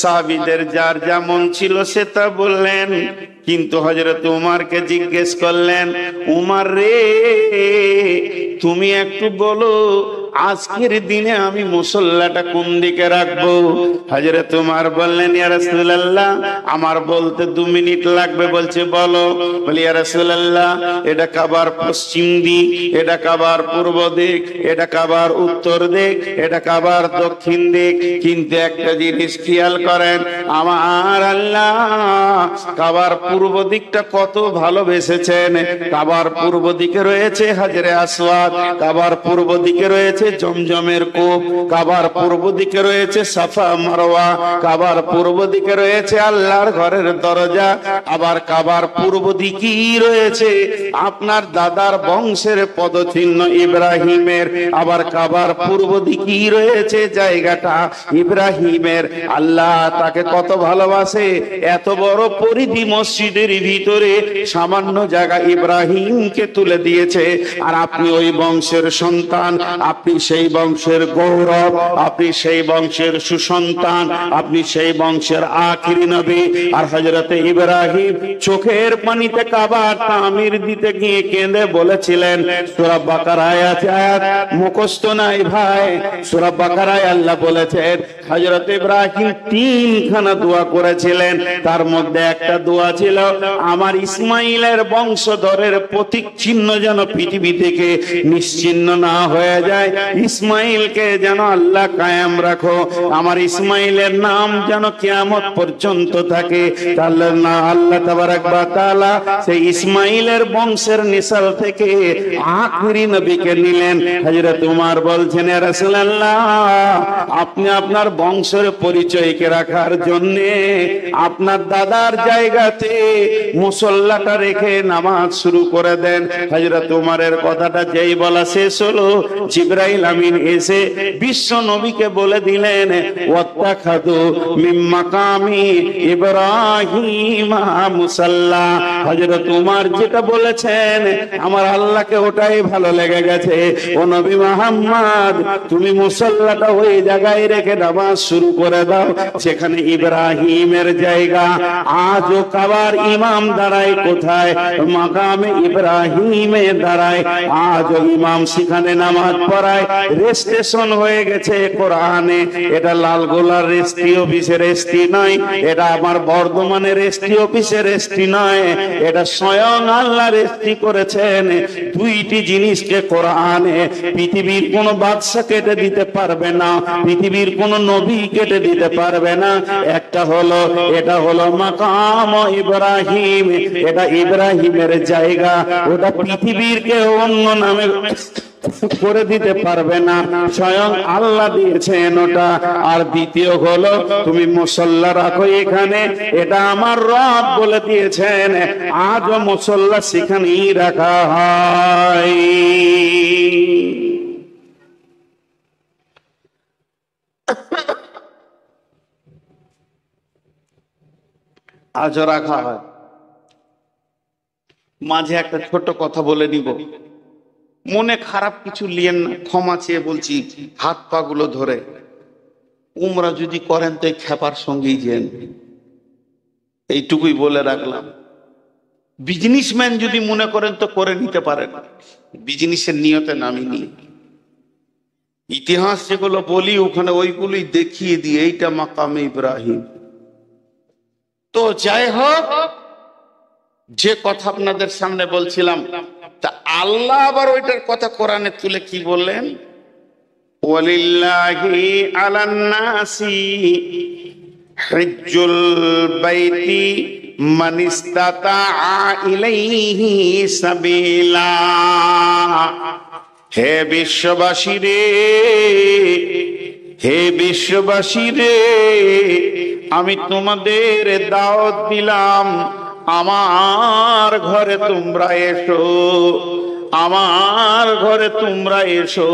সাহাবীদের যার যেমন ছিল সে তা বললেন। কিন্তু হযরত উমরকে জিজ্ঞেস করলেন, উমর রে, তুমি একটু বলো আজকের দিনে আমি মুসল্লাটা কোন দিকে রাখবো? হযরত উমর বললেন, ইয়া রাসূলুল্লাহ, আমার বলতে 2 মিনিট লাগবে। বলছে বলো। বলি, ইয়া রাসূলুল্লাহ, এটা কাবার পশ্চিম দিক, এটা কাবার পূর্ব দিক, এটা কাবার উত্তর দিক, এটা কাবার দক্ষিণ দিক। কিন্তু একটা জিনিস খেয়াল করেন, আমার আল্লাহ কাবার পূর্ব দিকটা কত ভালোবেসেছেন। কাবার পূর্ব দিকে রয়েছে হাজরে আসওয়াদ, কাবার পূর্ব দিকে রয়েছে জমজমের কূপ, কাবার পূর্ব দিকে রয়েছে সাফা মারওয়া, কাবার পূর্ব দিকে রয়েছে আল্লাহর ঘরের দরজা, আবার কাবার পূর্ব দিকেই রয়েছে আপনার দাদার বংশের পদচিহ্ন ইব্রাহিমের, আবার কাবার পূর্ব দিকেই রয়েছে জায়গাটা ইব্রাহিমের। আল্লাহ তাকে কত ভালোবাসে, এত বড় পরিধি মসজিদের ভিতরে সামান্য জায়গা ইব্রাহিমকে তুলে দিয়েছে। আর আপনি ওই বংশের সন্তান, আপনি সেই বংশের গৌরব, আপনি সেই বংশের সুসন্তান, আপনি সেই বংশের আখিরি নবী। আর হযরতে ইব্রাহিম চোখের পানিতে কাবার তামির দিতে গিয়ে কেঁদে বলেছিলেন, সূরা বাকারায় আছে, আয়াত মুখস্থ নাই ভাই, সূরা বাকারায় আল্লাহ বলেছেন হযরতে ইব্রাহিম 3খানা দোয়া করেছিলেন। তার মধ্যে একটা দোয়া ছিল, আমার ইসমাইলের বংশধরের প্রতীক চিহ্ন যেন পৃথিবী থেকে নিশ্চিহ্ন না হয়ে যায়, ইসমাইলকে যেন আল্লাহ কায়েম রাখো, আমার ইসমাইলের নাম যেন কিয়ামত পর্যন্ত থাকে। তাহলে না আল্লাহ তাবারক ওয়া তাআলা সেই ইসমাইলের বংশের নিসাল থেকে আখিরি নবীকে নিলেন। হযরত উমর বলছেন, ইয়া রাসূলুল্লাহ, আপনি আপনার বংশের পরিচয়কে রাখার জন্য আপনার দাদার জায়গাতে মুসল্লাটা রেখে নামাজ শুরু করে দেন। হযরত উমরের কথাটা যেই বলা শেষ হলো, জিবরাইল আমিন এসে বিশ্ব নবীকে বলে দিলেন, ওয়াত্তাখাযু মিন মাকামি ইব্রাহিম মুসাল্লা। হযরত উমর যেটা বলেছেন আমার আল্লাহকে ওটাই ভালো লেগে গেছে। ও নবী মুহাম্মদ, তুমি মুসল্লাটা ওই জায়গায় রেখে নামাজ শুরু করে দাও সেখানে ইব্রাহিমের জায়গা। আজও কাবার ইমাম দাঁড়ায় কোথায়? মাকামে ইব্রাহিমে দাঁড়ায়। আজও ইমাম সেখানে নামাজ পড়ায়। রেজিস্ট্রেশন হয়ে গেছে কোরআনে। এটা লালগোলার রেজিস্ট্রি অফিসের রেজিস্ট্রি নয়, এটা আমার বর্ধমানের রেজিস্ট্রি অফিসের রেজিস্ট্রি নয়, এটা স্বয়ং আল্লাহ রেজিস্ট্রি করেছেন। 2টি জিনিসকে কোরআনে পৃথিবীর কোন বাদশা কেটে দিতে পারবে না, পৃথিবীর কোন নবী কেটে দিতে পারবে না। একটা হলো, এটা হলো মাকাম ইব্রাহিম, এটা ইব্রাহিমের জায়গা, ওটা পৃথিবীর কেউ অন্য নামে করে দিতে পারবে না, স্বয়ং আল্লাহ দিয়েছেন ওটা। আর দ্বিতীয় হলো, তুমি মুসল্লা রাখো এখানে, এটা আমার রব বলে দিয়েছেন। আজও মুসল্লা সেখানেই রাখা হয়। আজও রাখা হয়। মাঝে একটা ছোট কথা বলে নিব, মনে খারাপ কিছু লিয়েন না, ক্ষমা চেয়ে বলছি হাত পা গুলো ধরে। উমরা যদি করেন তো খেপার সঙ্গেই যেন, এইটুকুই বলে রাখলাম। বিজনেসম্যান যদি মনে করেন তো করে নিতে পারেন, বিজনেসের নিয়তে নামিনি। ইতিহাস যেগুলো বলি ওখানে ওইগুলোই দেখিয়ে দিয়ে এইটা মাকামে ইব্রাহিম। তো যাই হোক, যে কথা আপনাদের সামনে বলছিলাম, তা আল্লাহ আবার ওইটার কথা কোরআনে তুলে কি বললেন? ওয়ালিল্লাহি আলান নাসি হিজ্জুল বাইতি মান ইসতাতাআ ইলাইহি সাবিলা। হে বিশ্ববাসী রে, হে বিশ্ববাসী রে, আমি তোমাদের দাওয়াত দিলাম, আমার ঘরে তোমরা এসো, আমার ঘরে তোমরা এসো।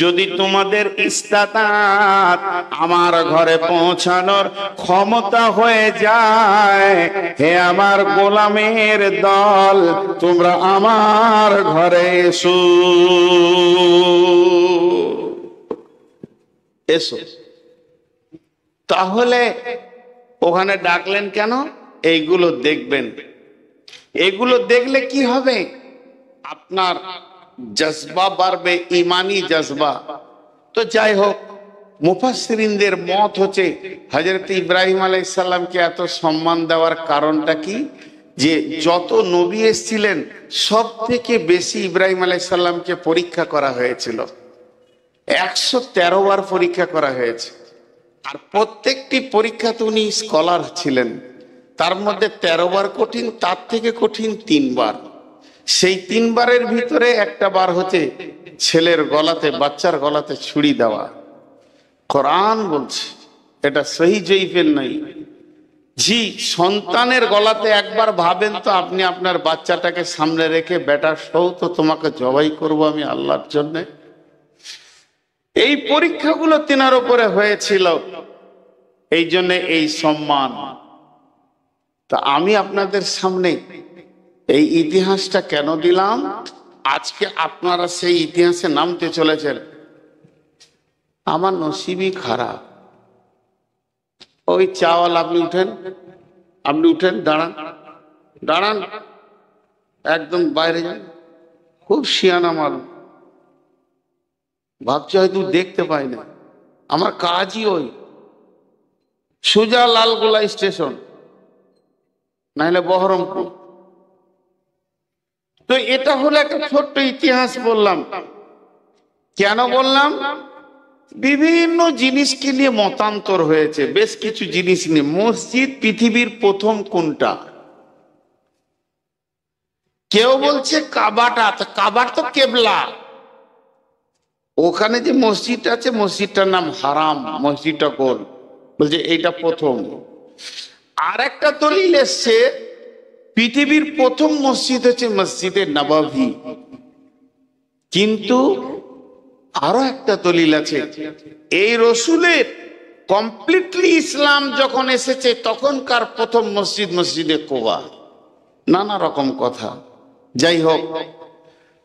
যদি তোমাদের ইস্তাতাত আমার ঘরে পৌঁছানোর ক্ষমতা হয়ে যায়, হে আমার গোলামের দল, তোমরা আমার ঘরে এসো, এসো। তাহলে ওখানে ডাকলেন কেন? এইগুলো দেখবেন। এগুলো দেখলে কি হবে? আপনার জজবা বাড়বে, ইমানি জজবা। তো যাই হোক, মুফাসসিরিনদের মত হচ্ছে হযরত ইব্রাহিম আলাইহিস সালামকে এত সম্মান দেওয়ার কারণটা কি, যে যত নবী এসেছিলেন সব থেকে বেশি ইব্রাহিম আলাইহিস সালামকে পরীক্ষা করা হয়েছিল। 113 বার পরীক্ষা করা হয়েছে। আর প্রত্যেকটি পরীক্ষাতে উনি স্কলার ছিলেন। তার মধ্যে 13 বার কঠিন, তার থেকে কঠিন 3 বার। সেই 3 বারের ভিতরে একটা বার হচ্ছে ছেলের গলাতে, বাচ্চার গলাতে ছুরি দেওয়া। কোরআন বলছে, এটা সহি জয়ীফের নাই। জি, সন্তানের গলাতে একবার ভাবেন তো, আপনি আপনার বাচ্চাটাকে সামনে রেখে, বেটা সৌ তো তোমাকে জবাই করব আমি আল্লাহর জন্য। এই পরীক্ষাগুলো তিনার উপরে হয়েছিল, এই জন্য এই সম্মান। তা আমি আপনাদের সামনে এই ইতিহাসটা কেন দিলাম? আজকে আপনারা সেই ইতিহাসে নামতে চলেছেন। আমার নসিবই খারাপ। ওই চাওয়াল, আপনি উঠেন, আপনি উঠেন, দাঁড়ান, দাঁড়ান, একদম বাইরে যান। খুব শিয়ানা মাল, ভাবছি হয়তো দেখতে পাই না। আমার কাজই ওই সোজা লালগোলা স্টেশন, নাহলে বহরমপুর। তো এটা হলো একটা ছোট্ট ইতিহাস বললাম। কেন বললাম? বিভিন্ন জিনিসকে নিয়ে মতান্তর হয়েছে, বেশ কিছু জিনিস নিয়ে। মসজিদ পৃথিবীর প্রথম কোনটা? কেউ বলছে কাবাটা। কাবার তো কেবলা, ওখানে যে মসজিদ আছে মসজিদটার নাম হারাম, মসজিদটা কোন? বলছে এইটা প্রথম। আর একটা দলিল এসছে পৃথিবীর প্রথম মসজিদ হচ্ছে মসজিদে নববী। কিন্তু আরো একটা দলিল আছে, এই রসুলের কমপ্লিটলি ইসলাম যখন এসেছে তখনকার প্রথম মসজিদ মসজিদে কুবা। নানা রকম কথা। যাই হোক,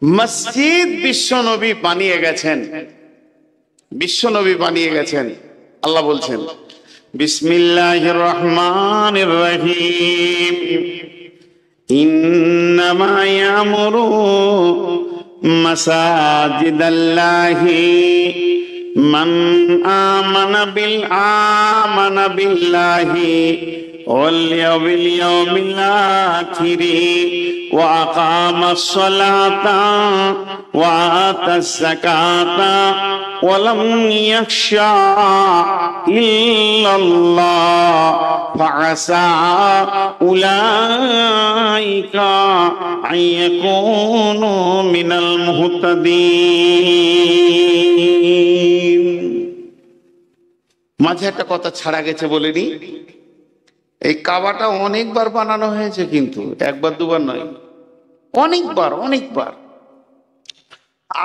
মসজিদ বিশ্বনবী বানিয়ে গেছেন, বিশ্বনবী বানিয়ে গেছেন। আল্লাহ বলছেন বিসমিল্লাহির রহমানির রহিম, ইন্নামা ইয়ামুরু মাসাজিদাল্লাহি মান আমানা বিল্লাহি ওয়াল ইয়াউমিল আখিরি ওয়া আকামাস সালাতা ওয়া আতাস যাকাতা ওয়া লাম ইয়াখশা ইল্লাল্লাহ ফাআসা উলাইকা আইয়াকুনু মিনাল মুহতাদিন। মাঝে একটা কথা ছাড়া গেছে, বলিনি? এই কাবাটা অনেকবার বানানো হয়েছে, কিন্তু একবার দুবার নয়, অনেকবার অনেকবার।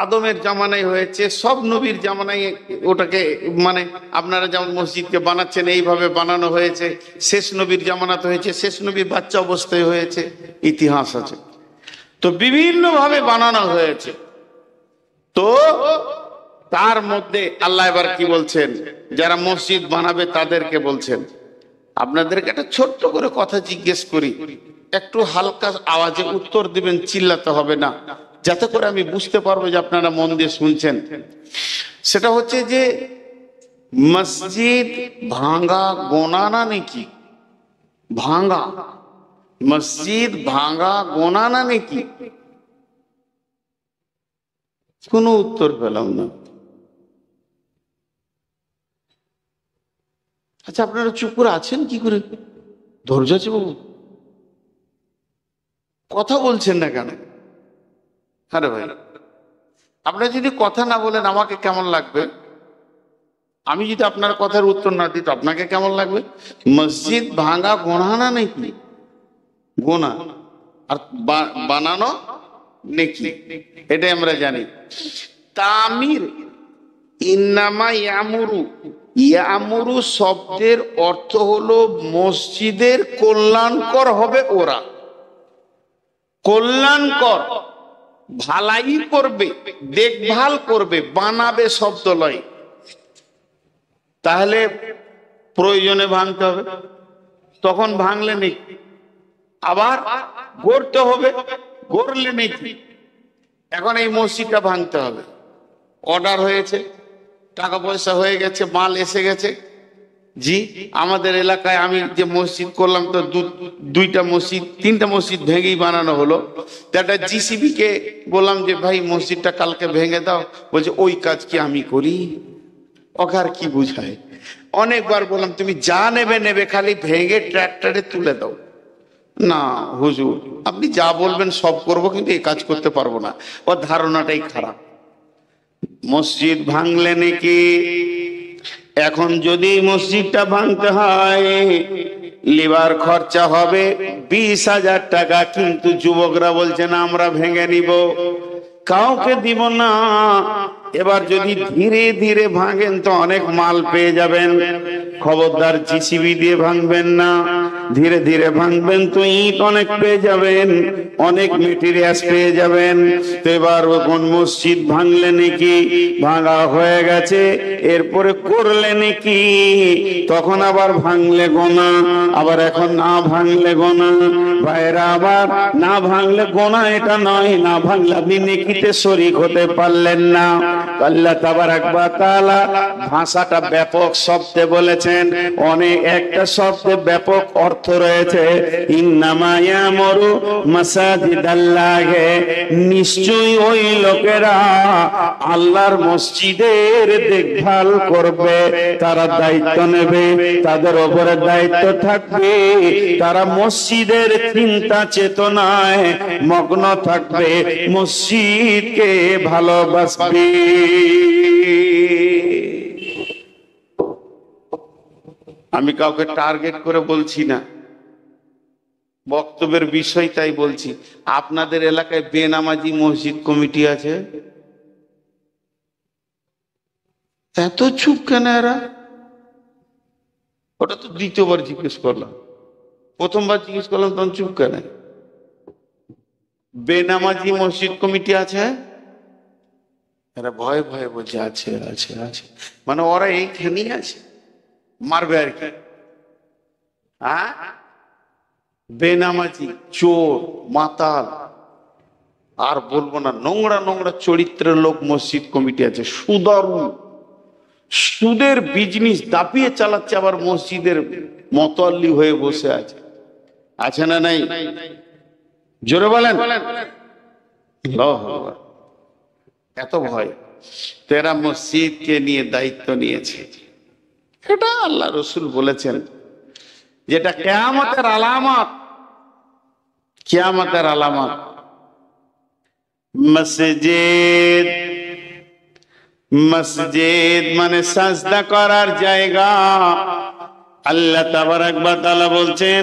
আদমের জামানায় হয়েছে, সব নবীর জামানায় ওটাকে, মানে আপনারা যেমন মসজিদকে বানাচ্ছেন এইভাবে বানানো হয়েছে। শেষ নবীর জামানাতে হয়েছে, শেষ নবীর বাচ্চা অবস্থায় হয়েছে, ইতিহাস আছে। তো বিভিন্ন ভাবে বানানো হয়েছে। তো তার মধ্যে আল্লাহ এবার কি বলছেন, যারা মসজিদ বানাবে তাদেরকে বলছেন, আপনাদেরকে একটা ছোট্ট করে কথা জিজ্ঞেস করি, একটু হালকা আওয়াজে উত্তর দিবেন, চিল্লাতে হবে না, যাতে করে আমি বুঝতে পারবো যে আপনারা মন দিয়ে শুনছেন। সেটা হচ্ছে যে মসজিদ ভাঙা গোনা না নাকি? ভাঙা মসজিদ ভাঙা গোনা না নাকি? কোনো উত্তর পেলাম না। আচ্ছা, আপনারা চুপ করে আছেন কি করে? ধৈর্য আছে বাবু, কথা বলছেন না কেন? আরে ভাই, আপনারা যদি কথা না বলেন আমাকে কেমন লাগবে? আমি যদি আপনার কথার উত্তর না দিই তো আপনাকে কেমন লাগবে? মসজিদ ভাঙা গোনা না নাকি? গোনা। আর বানানো নেকি, এটাই আমরা জানি। তামির, ইন্নামা ইয়ামুরু, ইয়ামুরু শব্দের অর্থ হলো মসজিদের কল্যাণকর হবে ওরা, কল্যাণকর, ভালাই করবে, দেখভাল করবে, বানাবে শব্দ লয়। তাহলে প্রয়োজনে ভাঙতে হবে, তখন ভাঙলে নেই। আবার গড়তে হবে, গড়লে নাকি এখন এই মসজিদটা ভাঙতে হবে, অর্ডার হয়েছে, টাকা পয়সা হয়ে গেছে, মাল এসে গেছে। জি, আমাদের এলাকায় আমি যে মসজিদ করলাম তো দুইটা মসজিদ, তিনটা মসজিদ ভেঙেই বানানো হলো। একটা জিসিবি কে বললাম যে ভাই মসজিদটা কালকে ভেঙে দাও, বলছে ওই কাজ কি আমি করি, ওকে আর কি বুঝায়। অনেকবার বললাম তুমি যা নেবে নেবে, খালি ভেঙে ট্রাক্টরে তুলে দাও। না হুজুর আপনি যা বলবেন সব করব, কিন্তু এই কাজ করতে পারবো না। ওর ধারণাটাই খারাপ। মসজিদ ভাঙলে নাকি এখন যদি মসজিদটা ভাঙতে হয় লিভার খরচা হবে 20,000 টাকা, কিন্তু যুবকরা বলছেন আমরা ভেঙে নিব, কাউকে দিব না। এবার যদি ধীরে ধীরে ভাঙেন তো অনেক মাল পেয়ে যাবেন, খবরদার জিসিবি দিয়ে ভাঙবেন না, ধীরে ধীরে ভাঙবেন তো ইট অনেক পেয়ে যাবেন, অনেক মেটেরিয়ালস পেয়ে যাবেন। তো এবার কোন মসজিদ ভাঙলে নাকি ভাঙা হয়ে গেছে, এরপরে করলে নাকি তখন আবার ভাঙলে গোনা, আবার এখন না ভাঙলে গোনা। ভাইরা আবার না ভাঙলে গোনা এটা নয়, না ভাঙলে আপনি নেকিতে শরীক হতে পারলেন না। আল্লাহ তাবারাক ওয়া তাআলা ভাষাটা ব্যাপক শব্দে বলেছেন, অনেক একটা শব্দে ব্যাপক অর্থ রয়েছে। ইন্নামা ইয়ামুরু মাসাজিদাল্লাহি, নিশ্চয়ই ওই লোকেরা আল্লাহর মসজিদের দেখভাল করবে, তারা দায়িত্ব নেবে, তাদের উপরে দায়িত্ব থাকবে, তারা মসজিদের চিন্তা চেতনায় মগ্ন থাকবে, মসজিদকে ভালোবাসবে। আমি কাউকে টার্গেট করে বলছি না, বক্তব্যের বিষয় তাই বলছি। আপনাদের এলাকায় বেনামাজি মসজিদ কমিটি আছে? এত চুপ কেন এরা? ওটা তো দ্বিতীয়বার জিজ্ঞেস করলাম, প্রথমবার জিজ্ঞেস করলাম তখন চুপ কেন? বেনামাজি মসজিদ কমিটি আছে? এরা ভয়ে ভয়ে বলছে আছে আছে আছে, মানে ওরা এইখানেই আছে, মারবে আর কি। হ্যাঁ, বেনামাজি, চোর, মাতাল, আর বলবো না, নোংরা নোংরা চরিত্রের লোক মসজিদ কমিটি আছে। সুদের বিজনেস দাপিয়ে চালাচ্ছে, আবার মসজিদের মতোয়াল্লি হয়ে বসে আছে। আছে না নাই? জোরে বলেন। এত ভয়। তেরা মসজিদকে নিয়ে দায়িত্ব নিয়েছে, এটা আল্লাহ রসুল বলেছেন যেটা কিয়ামতের আলামত। কিয়ামতের আলামত মসজিদ, মসজিদ মানে সাজদা করার জায়গা। আল্লাহ তাবারাক ওয়া তাআলা বলছেন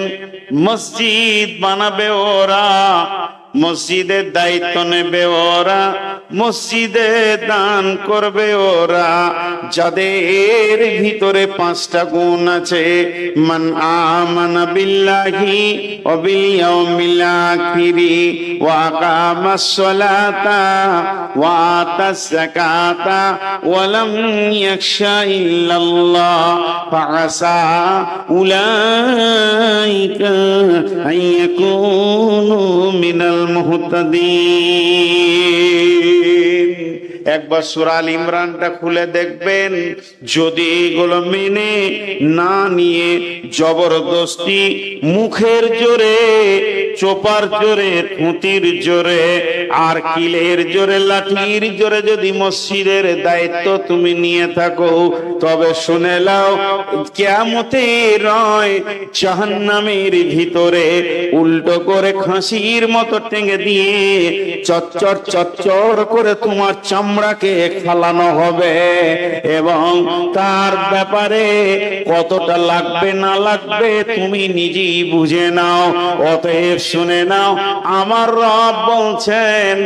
মসজিদ বানাবে ওরা, মসজিদের দায়িত্ব নেবে ওরা, মসজিদে দান করবে ওরা, যাদের ভিতরে 5টা গুণ আছে। মান আমানা বিল্লাহি ওয়া বিল ইয়াউমিল আখিরি ওয়া আকামাস সালাতা ওয়া আতাস যাকাতা ওয়া লাম ইয়াখশা ইল্লাল্লাহ ফাআসা উলাইকা আইয়াকুনু মিনাল মুহতাদিন। একবার সূরা আল ইমরানটা খুলে দেখবেন, যদি এগুলো মেনে না নিয়ে জবরদস্তি মুখের জোরে, চোপার জোরে, থুতির জোরে, আর কিলের জোরে, লাঠির জোরে যদি মসজিদের দায়িত্ব তুমি নিয়ে থাকো, তবে শুনে নাও কিয়ামতের নয় জাহান্নামের ভিতরে উল্টো করে খাসির মতো টেঙে দিয়ে চচ্চর চচ্চর করে তোমার চামড়াকে ফালানো হবে, এবং তার ব্যাপারে কতটা লাগবে না লাগবে তুমি নিজেই বুঝে নাও। অতএব শুনে নাও, আমার রব বলছেন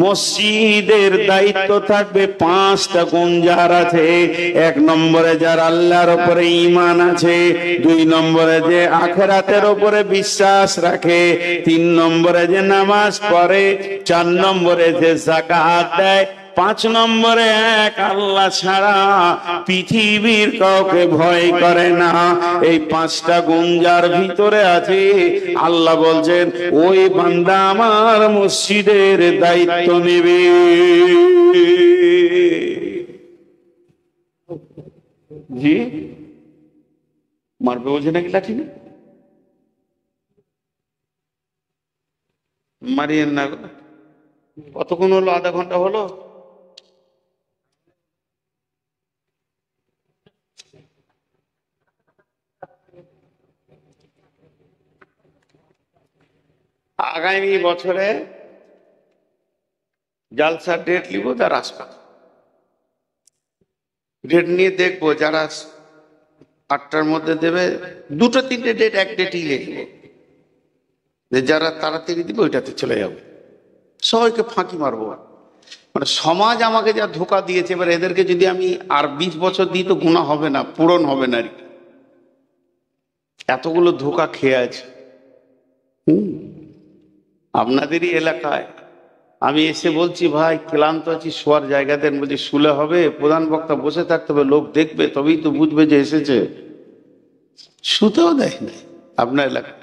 মসজিদের দায়িত্ব থাকবে 5টা গুণ যার আছে। 1 নম্বরে যার আল্লাহর উপরে ঈমান আছে, 2 নম্বরে যে আখিরাতের উপরে বিশ্বাস রাখে, 3 নম্বরে যে নামাজ পড়ে, 4 নম্বরে যে যাকাত দেয়, 5 নম্বরে এক আল্লাহ ছাড়া পৃথিবীর কাউকে ভয় করে না। এই 5টা গুণ যার ভিতরে আছে, আল্লাহ বলছেন ওই বান্দা আমার মসজিদের দায়িত্ব নেবে। জি মারবে বলছে নাকি লাঠি? না মারিয়েন না। কতক্ষণ হলো? আধা ঘন্টা হলো। আগামী বছরে জালসার ডেট লিব, তার আসবে ডেট নিয়ে দেখবো। যারা 8টার মধ্যে দেবে, 2-3টে ডেট, এক ডেটই লিখবো। যারা তাড়াতাড়ি দিবে ওইটাতে চলে যাবো। সবাইকে ফাঁকি মারবো। মানে সমাজ আমাকে যা ধোকা দিয়েছে, এবার এদেরকে যদি আমি আর 20 বছর দিই তো গুণা হবে না, পূরণ হবে না। এতগুলো ধোকা খেয়ে আছে। আপনাদেরই এলাকায় আমি এসে বলছি ভাই ক্লান্ত আছি, শোয়ার জায়গা দেন। বলছি শুলে হবে? প্রধান বক্তা বসে থাকতে হবে, লোক দেখবে, তবেই তো বুঝবে যে এসেছে। শুতেও দেয় না আপনার এলাকায়।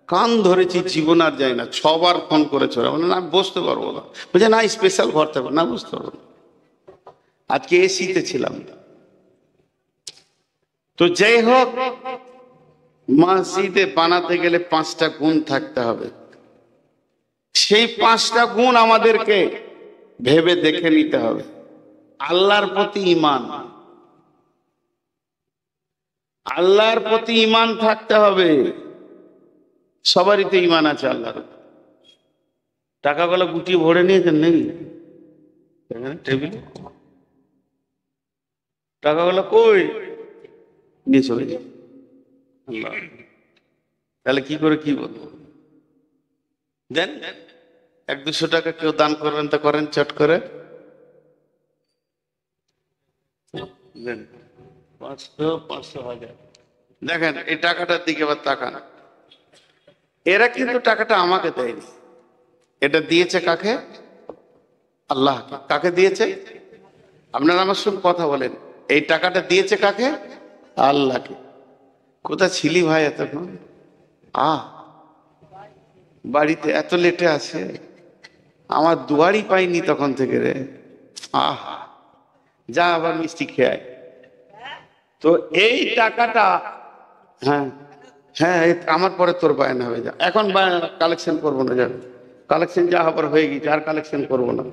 কান ধরেছি, জীবন আর যায় না। 6বার ফোন করেছে, বলে না আমি বসতে পারবো না। বলছে না স্পেশাল ঘর থাকবে না, বুঝতে পারবো না। আজকে এসিতে ছিলাম। তো যাই হোক, মসজিদে বানাতে গেলে 5টা গুণ থাকতে হবে। সেই 5টা গুণ আমাদেরকে ভেবে দেখে নিতে হবে। আল্লাহর প্রতি ঈমান, আল্লাহর প্রতি ঈমান থাকতে হবে। সবারই তো ঈমান আছে আল্লাহর। টাকাগুলো গুটিয়ে ভরে নিয়েছেন নাকি টেবিলে? টাকাগুলো কই নিয়ে চলে যাবে আল্লাহ। তাহলে কি করে কি বলবো? দেন 100-200 টাকা কেউ দান করবেন তো করেন, চট করে দেন। 500, 500, 1000। দেখেন এই টাকাটার দিকে আবার তাকান। এরা কিন্তু টাকাটা আমাকে দেয়নি, এটা দিয়েছে কাকে? আল্লাহ। কাকে দিয়েছে? আপনারা আমার সঙ্গে কথা বলেন। এই টাকাটা দিয়েছে কাকে? আল্লাহকে। কোথা ছিলি ভাই এতক্ষণ? বাড়িতে এত লেটে আছে, আমার দুয়ারই পাইনি তখন থেকে রে। আহা, যা আবার মিষ্টি খেয়ে। তো এই টাকাটা, হ্যাঁ হ্যাঁ, আমার পরে তোর বায়না হবে। যা এখন কালেকশন করবো না, যা কালেকশন যা হবার হয়ে গেছে, আর কালেকশন করবো না।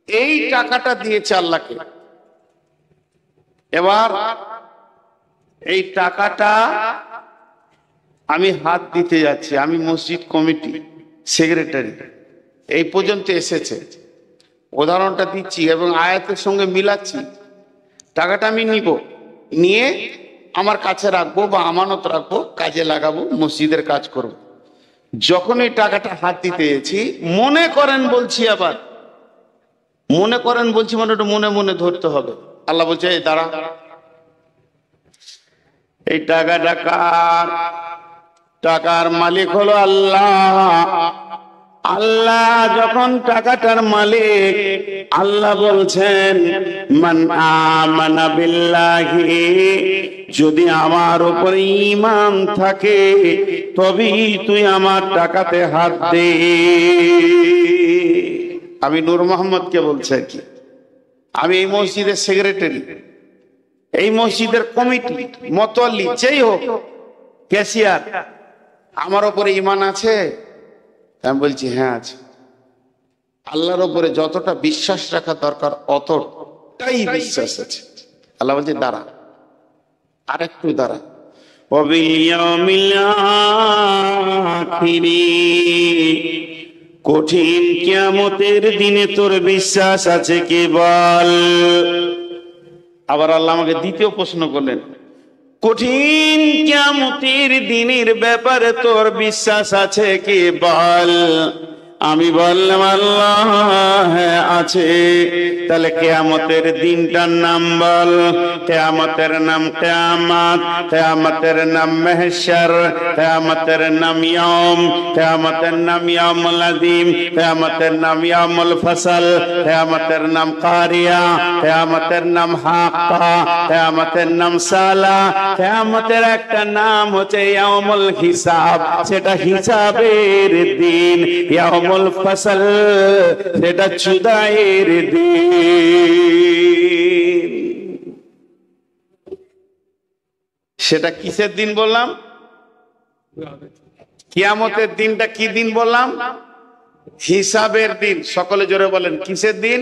এই টাকাটা দিয়েছে আল্লাহকে। এবার এই টাকাটা আমি হাত দিতে যাচ্ছি। আমি মসজিদ কমিটি সেক্রেটারি, এই পর্যন্ত এসেছে। উদাহরণটা দিচ্ছি এবং আয়াতের সঙ্গে মিলাচ্ছি। টাকাটা আমি নিব, নিয়ে আমার কাছে রাখবো বা আমানত রাখবো, কাজে লাগাবো, মসজিদের কাজ করব। যখন এই টাকাটা হাত দিতে এসেছি, মনে করেন বলছি, আবার মনে করেন বলছি, মানে ওটা মনে মনে ধরতে হবে। আল্লাহ বলছে এই দাঁড়া, এই টাকাটা কার? টাকার মালিক হলো আল্লাহ। আল্লাহ যখন টাকাটার মালিক, আল্লাহ বলছেন মান আমানা বিল্লাহি, যদি আমার উপরে ঈমান থাকে তবেই তুই আমার টাকাতে হাত দে। আমি নূর মোহাম্মদকে বলছি আর কি। আমি এই মসজিদের সেক্রেটারি, এই মসজিদের কমিটি, মতোয়াল্লি, যেই হোক, ক্যাশিয়ার, আমার উপরে ঈমান আছে? আমি বলছি হ্যাঁ আছে। আল্লাহর উপরে যতটা বিশ্বাস রাখা দরকার অতটাই বিশ্বাস আছে। আল্লাহ বলছে দাঁড়া, আর একটু দাঁড়া। কঠিন কিয়ামতের দিনে তোর বিশ্বাস আছে কি বল? আবার আল্লাহ আমাকে দ্বিতীয় প্রশ্ন করলেন, কঠিন কিয়ামতের দিনের ব্যাপারে তোর বিশ্বাস আছে কি বল? আমি বললাম আল্লাহ হ্যাঁ আছে। তাহলে কিয়ামতের দিনটার নাম বল। কিয়ামতের নাম কিয়ামত, কিয়ামতের নাম মাহশর, কিয়ামতের নাম ইয়াউম, কিয়ামতের নাম ইয়াউমুল আযীম, কিয়ামতের নাম ইয়াউমুল ফসল, কিয়ামতের নাম কারিয়া, কিয়ামতের নাম হাক্কা, কিয়ামতের নাম সালা, কিয়ামতের একটা নাম হচ্ছে ইয়াউমুল হিসাব, সেটা হিসাবের দিন। ইয়াউমুল ফসল, সেটা জুদাইয়ের দিন। সেটা কিসের দিন বললাম? কিয়ামতের দিনটা কি দিন বললাম? হিসাবের দিন। সকলে জোরে বলেন কিসের দিন?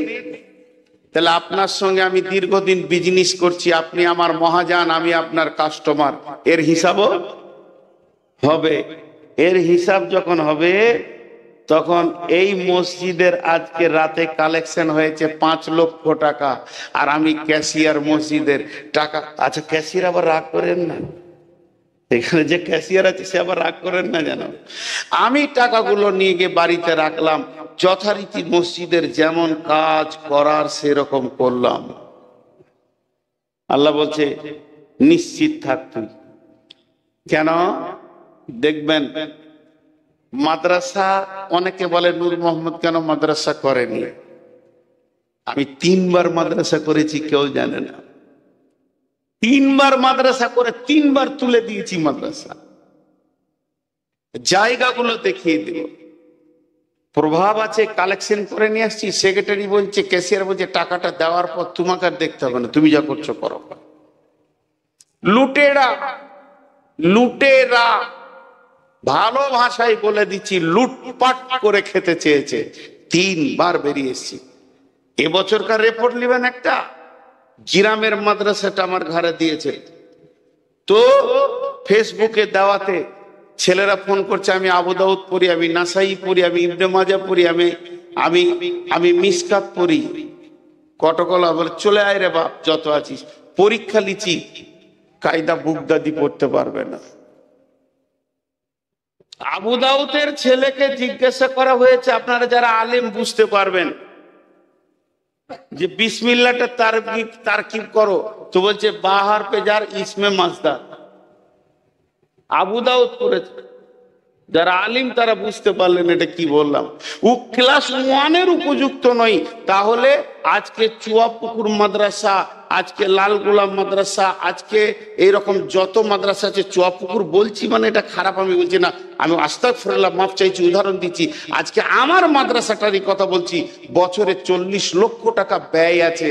তাহলে আপনার সঙ্গে আমি দীর্ঘদিন বিজনেস করছি, আপনি আমার মহাজন, আমি আপনার কাস্টমার, এর হিসাবও হবে। এর হিসাব যখন হবে তখন এই মসজিদের আজকে রাতে কালেকশন হয়েছে 5 লক্ষ টাকা, আর আমি ক্যাশিয়ার মসজিদের টাকা। আচ্ছা, ক্যাশিয়ার আবার রাগ করেন না, এখানে যে ক্যাশিয়ার আছে সে আবার রাগ করেন না যেন। আমি টাকাগুলো নিয়ে গিয়ে বাড়িতে রাখলাম, যথারীতি মসজিদের যেমন কাজ করার সেরকম করলাম। আল্লাহ বলছে নিশ্চিত থাক তুই। কেন? দেখবেন মাদ্রাসা, অনেকে বলে নূর মোহাম্মদ কেন মাদ্রাসা করেনি। আমি 3 বার মাদ্রাসা করেছি, কেউ জানে না। 3 বার মাদ্রাসা করে 3 বার তুলে দিয়েছি মাদ্রাসা। জায়গাগুলো দেখিয়ে দিব, প্রভাব আছে, কালেকশন করে নিয়ে আসছি। সেক্রেটারি বলছে, ক্যাশিয়ার বলছে টাকাটা দেওয়ার পর তোমাকে আর দেখতে হবে না, তুমি যা করছো করো। লুটেরা, লুটেরা, ভালো ভাষায় বলে দিচ্ছি, লুটপাট করে খেতে চেয়েছে। 3 বার বেরিয়ে এসেছি। এবছরকার রিপোর্ট নেবেন একটা, জিরামের মাদ্রাসাটা আমার ঘরে দিয়েছে তো, ফেসবুকে দেওয়াতে ছেলেরা ফোন করছে, আমি আবু দাউদ পড়ি, আমি নাসাই পড়ি, আমি ইবনে মাজাহ পড়ি, আমি মিসকাত পড়ি। কটকলা বলে চলে আয় রে বাপ, যত আছিস। পরীক্ষা লিচি, কায়দা বুগদাদি পড়তে পারবে না। আবু দাউদের ছেলেকে জিজ্ঞাসা করা হয়েছে, আপনারা যারা আলেম বুঝতে পারবেন, যে বিসমিল্লাহটা তারকিব করো, তো বলছে বাহার পে যার ইসমে মাসদার। আবু দাউদ পড়েছে, যারা আলিম তারা বুঝতে পারলেন এটা কি বললাম। ও ক্লাস 1 উপযুক্ত নয়। তাহলে আজকে চুয়াপুকুর মাদ্রাসা, আজকে লালগোলা মাদ্রাসা, আজকে এইরকম যত মাদ্রাসা আছে, চুয়াপুকুর বলছি মানে এটা খারাপ আমি বলছি না, আমি আস্তাগফিরুল্লাহ, মাফ চাইছি, উদাহরণ দিচ্ছি। আজকে আমার মাদ্রাসাটারই কথা বলছি, বছরে 40 লক্ষ টাকা ব্যয় আছে,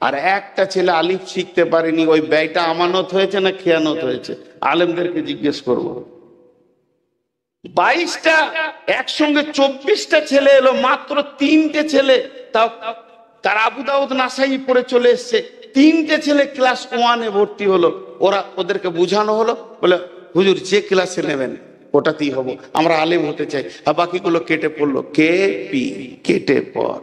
আর একটা ছেলে আলিফ শিখতে পারেনি। ওই ব্যয়টা আমানত হয়েছে না খেয়ানত হয়েছে? আলেমদেরকে জিজ্ঞেস করবো। 22টা একসঙ্গে 24টা ছেলে এলো, মাত্র 3টে ছেলে, তাও তার আবু দাউদ নাসাই পড়ে চলে এসছে। 3টে ছেলে ক্লাস 1-এ ভর্তি হলো। ওদেরকে বোঝানো হলো, বলে হুজুর যে ক্লাসে নেবেন ওটাতেই হবো, আমরা আলেম হতে চাই। আর বাকিগুলো কেটে পড়লো, কেটে পড়।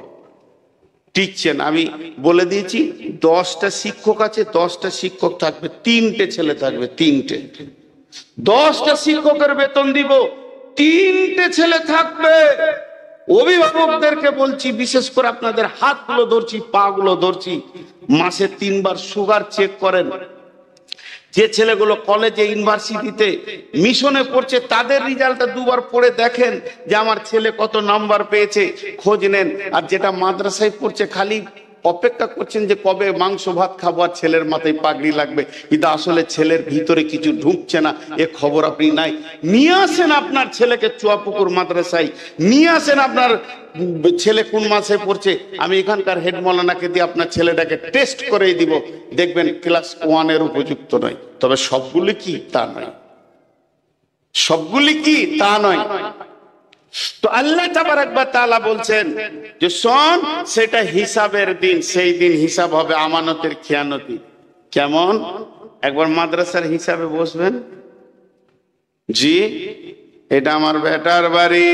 টিকছে না। আমি বলে দিয়েছি 10টা শিক্ষক আছে, 10টা শিক্ষক থাকবে, 3টে ছেলে থাকবে, 3টে। 10টা শিক্ষকের বেতন দিব, 3টে ছেলে থাকবে। অভিভাবকদেরকে বলছি, বিশেষ করে আপনাদের হাতগুলো ধরছি, পা গুলো ধরছি, মাসে 3 বার সুগার চেক করেন। যে ছেলেগুলো কলেজে, ইউনিভার্সিটিতে, মিশনে পড়ছে, তাদের রেজাল্টটা 2 বার পড়ে দেখেন যে আমার ছেলে কত নাম্বার পেয়েছে, খোঁজ নেন। আর যেটা মাদ্রাসায় পড়ছে, খালি অপেক্ষা করছেন যে কবে মাংস ভাত খাবো আর ছেলের মাথায় পাগড়ি লাগবে, কিন্তু আসলে ছেলের ভিতরে কিছু ঢুকছে না, এ খবর আপনি নাই। নিয়ে আসেন আপনার ছেলেকে চুয়াপুকুর মাদ্রাসায়, নিয়ে আসেন আপনার ছেলে কোন মাসে পড়ছে, আমি এখানকার হেড মৌলানাকে দিয়ে আপনার ছেলেটাকে টেস্ট করে দিব, দেখবেন ক্লাস 1-এর উপযুক্ত নয়। তবে সবগুলি কি তা নয়, সবগুলি কি তা নয়। তো আল্লাহ তাবারক ওয়া তাআলা বলছেন যে শোন, সেটা হিসাবের দিন, সেই দিন হিসাব হবে আমানতের খেয়ানতি। কেমন? একবার মাদ্রাসার হিসাবে বসবেন, জি এটা আমার বেটার বাড়ি,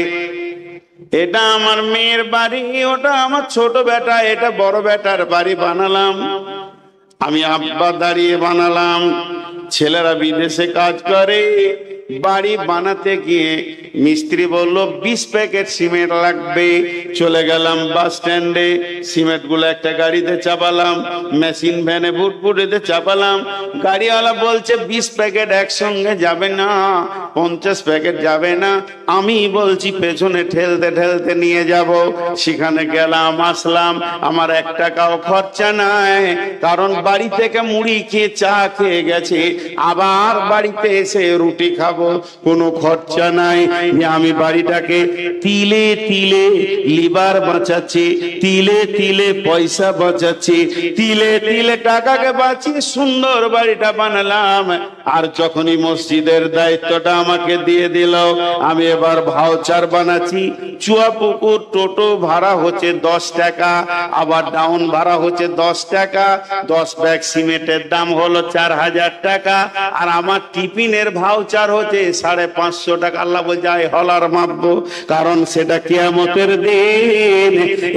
এটা আমার মেয়ের বাড়ি, ওটা আমার ছোট বেটা, এটা বড় বেটার বাড়ি বানালাম, আমি আব্বা দাঁড়িয়ে বানালাম, ছেলেরা বিদেশে কাজ করে, বাড়ি বানাতে গিয়ে মিস্ত্রি বলল 20 প্যাকেট সিমেন্ট লাগবে। চলে গেলাম বাস স্ট্যান্ডে, সিমেন্ট গুলো একটা গাড়িতে চাপালাম, মেশিন ভ্যানে ভুটভুটিতে চাপালাম। গাড়িওয়ালা বলছে 20 প্যাকেট একসঙ্গে যাবে না, 50 প্যাকেট যাবে না। আমি বলছি পেছনে ঠেলতে ঠেলতে নিয়ে যাব। সেখানে গেলাম, আসলাম, আমার 1 টাকাও খরচা নাই, কারণ বাড়ি থেকে মুড়ি খেয়ে চা খেয়ে গেছে, আবার বাড়িতে এসে রুটি খাবো, কোনো খরচা নাই। আমি বাড়িটাকে তিলে তিলে লিভার বাঁচাচ্ছি, তিলে তিলে পয়সা বাঁচাচ্ছি, তিলে তিলে টাকাকে বাঁচিয়ে সুন্দর বাড়িটা বানালাম। আর যখনই মসজিদের দায়িত্বটা আমাকে দিয়ে দিল, আমি এবার ভাউচার বানাচ্ছি। চুয়াপুকুর টোটো ভাড়া হচ্ছে 10 টাকা, আবার ডাউন ভাড়া হচ্ছে 10 টাকা, 10 ব্যাগ সিমেন্টের দাম হলো 4000 টাকা, আর আমার টিফিনের ভাউচার হচ্ছে 550 টাকা। আল্লাহ বলছে হলার মাপবো, কারণ সেটা কিয়ামতের দিন।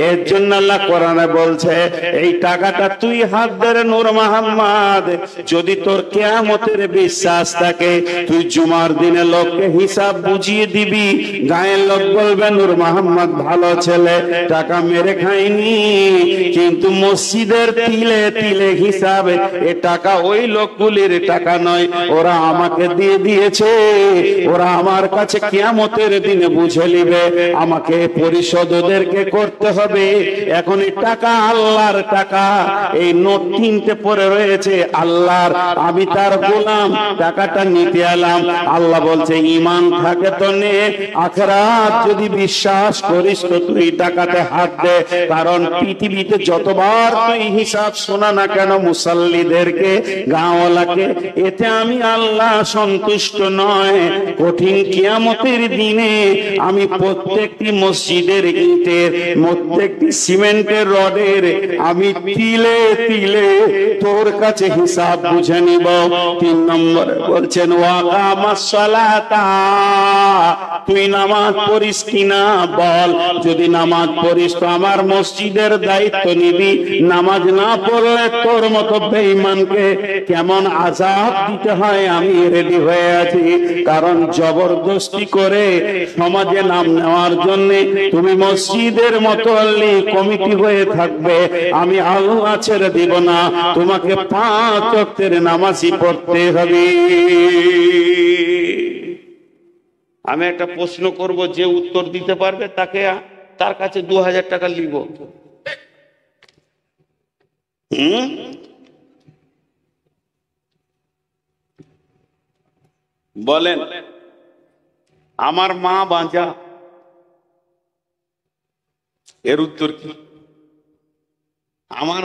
এর জন্য আল্লাহ কোরআনে বলছে এই টাকাটা তুই হাত ধরে নূর মোহাম্মদ, যদি তোর কিয়ামতের বিশ্বাস থাকে, তুই জুমার দিনে লোককে হিসাব বুঝিয়ে দিবি। গায়ের লোক বলবে নূর মোহাম্মদ ভালো ছেলে, টাকা মেরে খায়নি, কিন্তু মসজিদের তিলে তিলে হিসাবে এ টাকা ওই লোকগুলির টাকা নয়, ওরা আমাকে দিয়ে দিয়েছে, ওরা আমার কাছে কিয়ামতের দিনে বুঝে নিবে, আমাকে পরিশোধ ওদেরকে করতে হবে। এখন এই টাকা আল্লাহর টাকা, এই নোট 3টে পড়ে রয়েছে আল্লাহর, আমি তার গোলাম, টাকাটা নিতে এলাম। আল্লাহ বলছে ঈমান থাকে তো নে, আখিরাত যদি বিশ্বাস করিস তো তুই টাকাতে হাত দে। কারণ পৃথিবীতে যতবার তুই হিসাব শোনা না কেন মুসাল্লিদেরকে, গাঁওয়ালাকে, এতে আমি আল্লাহ সন্তুষ্ট নয়। কঠিন কিয়ামতের দিনে আমি প্রত্যেকটি মসজিদের ইটের, প্রত্যেকটি সিমেন্টের রডের আমি তিলে তিলে তোর কাছে হিসাব বুঝে নিব। 3 নম্বরে বলছেন ওয়াকামাস সালাতা, তুই নামাজ পড়িস কিনা বল, যদি নামাজ পড়িস তো আমার মসজিদের দায়িত্ব নিবি, নামাজ না পড়লে তোর মতো বেঈমানকে কেমন আযাব দিতে হয় আমি রেডি হয়ে আছি। কারণ জবরদস্তি করে সমাজে নাম নেওয়ার জন্য তুমি মসজিদের মতোয়াল্লি কমিটি হয়ে থাকবে, আমি আল্লাহ ছেড়ে দিব না, তোমাকে 5 ওয়াক্তের নামাজই পড়তে হবে। আমি একটা প্রশ্ন করব, যে উত্তর দিতে পারবে তাকে, তার কাছে 2000 টাকা নিব। বলেন, আমার মা বাঁচা, এর উত্তর কি? আমার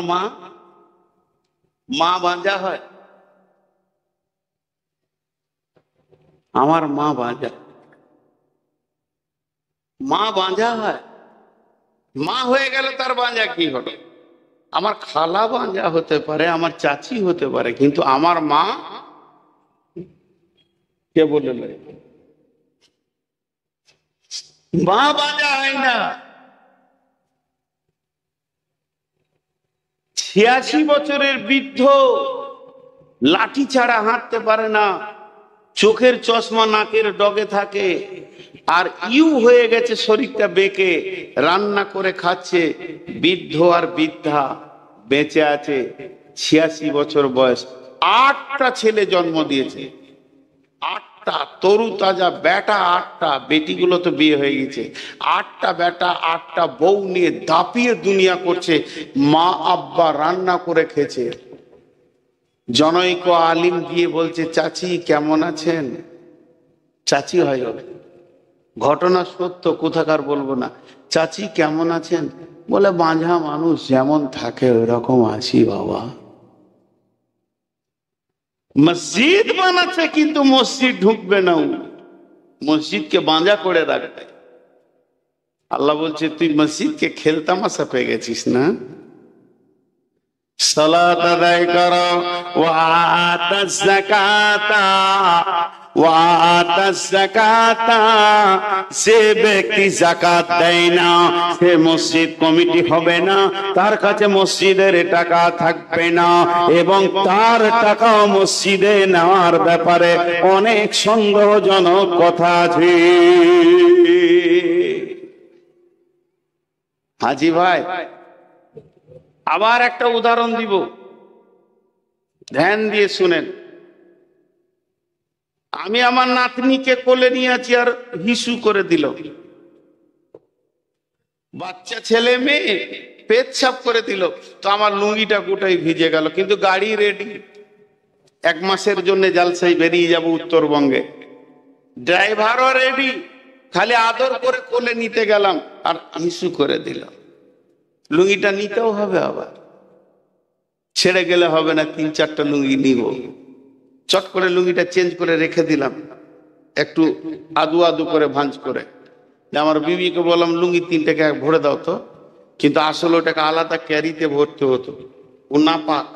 মা বাঁচা হয়? আমার মা বাঁচা, মা বাঁচা হয়? মা হয়ে গেল তার বাঁচা কি হলো? আমার খালা বাঁচা হতে পারে, আমার চাচি হতে পারে, কিন্তু আমার মা কে বলে? মা বাঁচা হয় না। 86 বছরের বৃদ্ধ লাঠি ছাড়া হাঁটতে পারে না, চোখের চশমা নাকের ডগে থাকে, আর ইউ হয়ে গেছে শরীরটা বেঁকে, রান্না করে খাচ্ছে। বৃদ্ধ আর বৃদ্ধা বেঁচে আছে, 86 বছর বয়স, 8টা ছেলে জন্ম দিয়েছে, 8টা তরু তাজা বেটা, 8টা বেটিগুলো তো বিয়ে হয়ে গেছে, 8টা বেটা 8টা বউ নিয়ে দাপিয়ে দুনিয়া করছে। মা আব্বা রান্না করে খেয়েছে। জনৈক আলিম গিয়ে বলছে, চাচি কেমন আছেন? চাচি হয় হবে, ঘটনা সত্য, কোথাকার বলবো না। চাচি কেমন আছেন? বলে বাঁঝা মানুষ যেমন থাকে ওইরকম আছি বাবা। মসজিদ বানাচ্ছে কিন্তু মসজিদ ঢুকবে না, মসজিদকে বাঁধা করে রাখবে। আল্লাহ বলছে তুই মসজিদকে খেলতামাশা পেয়ে গেছিস না? সালাত আদায় করো, ওয়া আতাজ যাকাতা, ওয়া আতাস যাকাতা, যে ব্যক্তি যাকাত দেয় না সে মসজিদ কমিটি হবে না, তার কাছে মসজিদের টাকা থাকবে না, এবং তার টাকাও মসজিদে নেওয়ার ব্যাপারে অনেক সন্দেহজনক কথা আছে। হাজি ভাই, আবার একটা উদাহরণ দিব, ধ্যান দিয়ে শুনেন। আমি আমার নাতনিকে কোলে নিয়ে আছি আর হিসু করে দিল, বাচ্চা ছেলে মেয়ে পেচ্ছাপ করে দিল, তো আমার লুঙ্গিটা গোটাই ভিজে গেল, কিন্তু গাড়ি রেডি, 1 মাসের জন্য জালসায় বেরিয়ে যাব উত্তরবঙ্গে, ড্রাইভারও রেডি, খালি আদর করে কোলে নিতে গেলাম আর হিসু করে দিল। লুঙ্গিটা নিতেও হবে, আবার ছেড়ে গেলে হবে না, 3-4টা লুঙ্গি নিব। চট করে লুঙ্গিটা চেঞ্জ করে রেখে দিলাম, একটু আদু আদু করে ভাঁজ করে। আমার বিবিকে বললাম লুঙ্গি 3টাকে ভরে দাও তো, কিন্তু আসলে ওটাকে আলাদা ক্যারিতে ভরতে হতো, ও না পাক,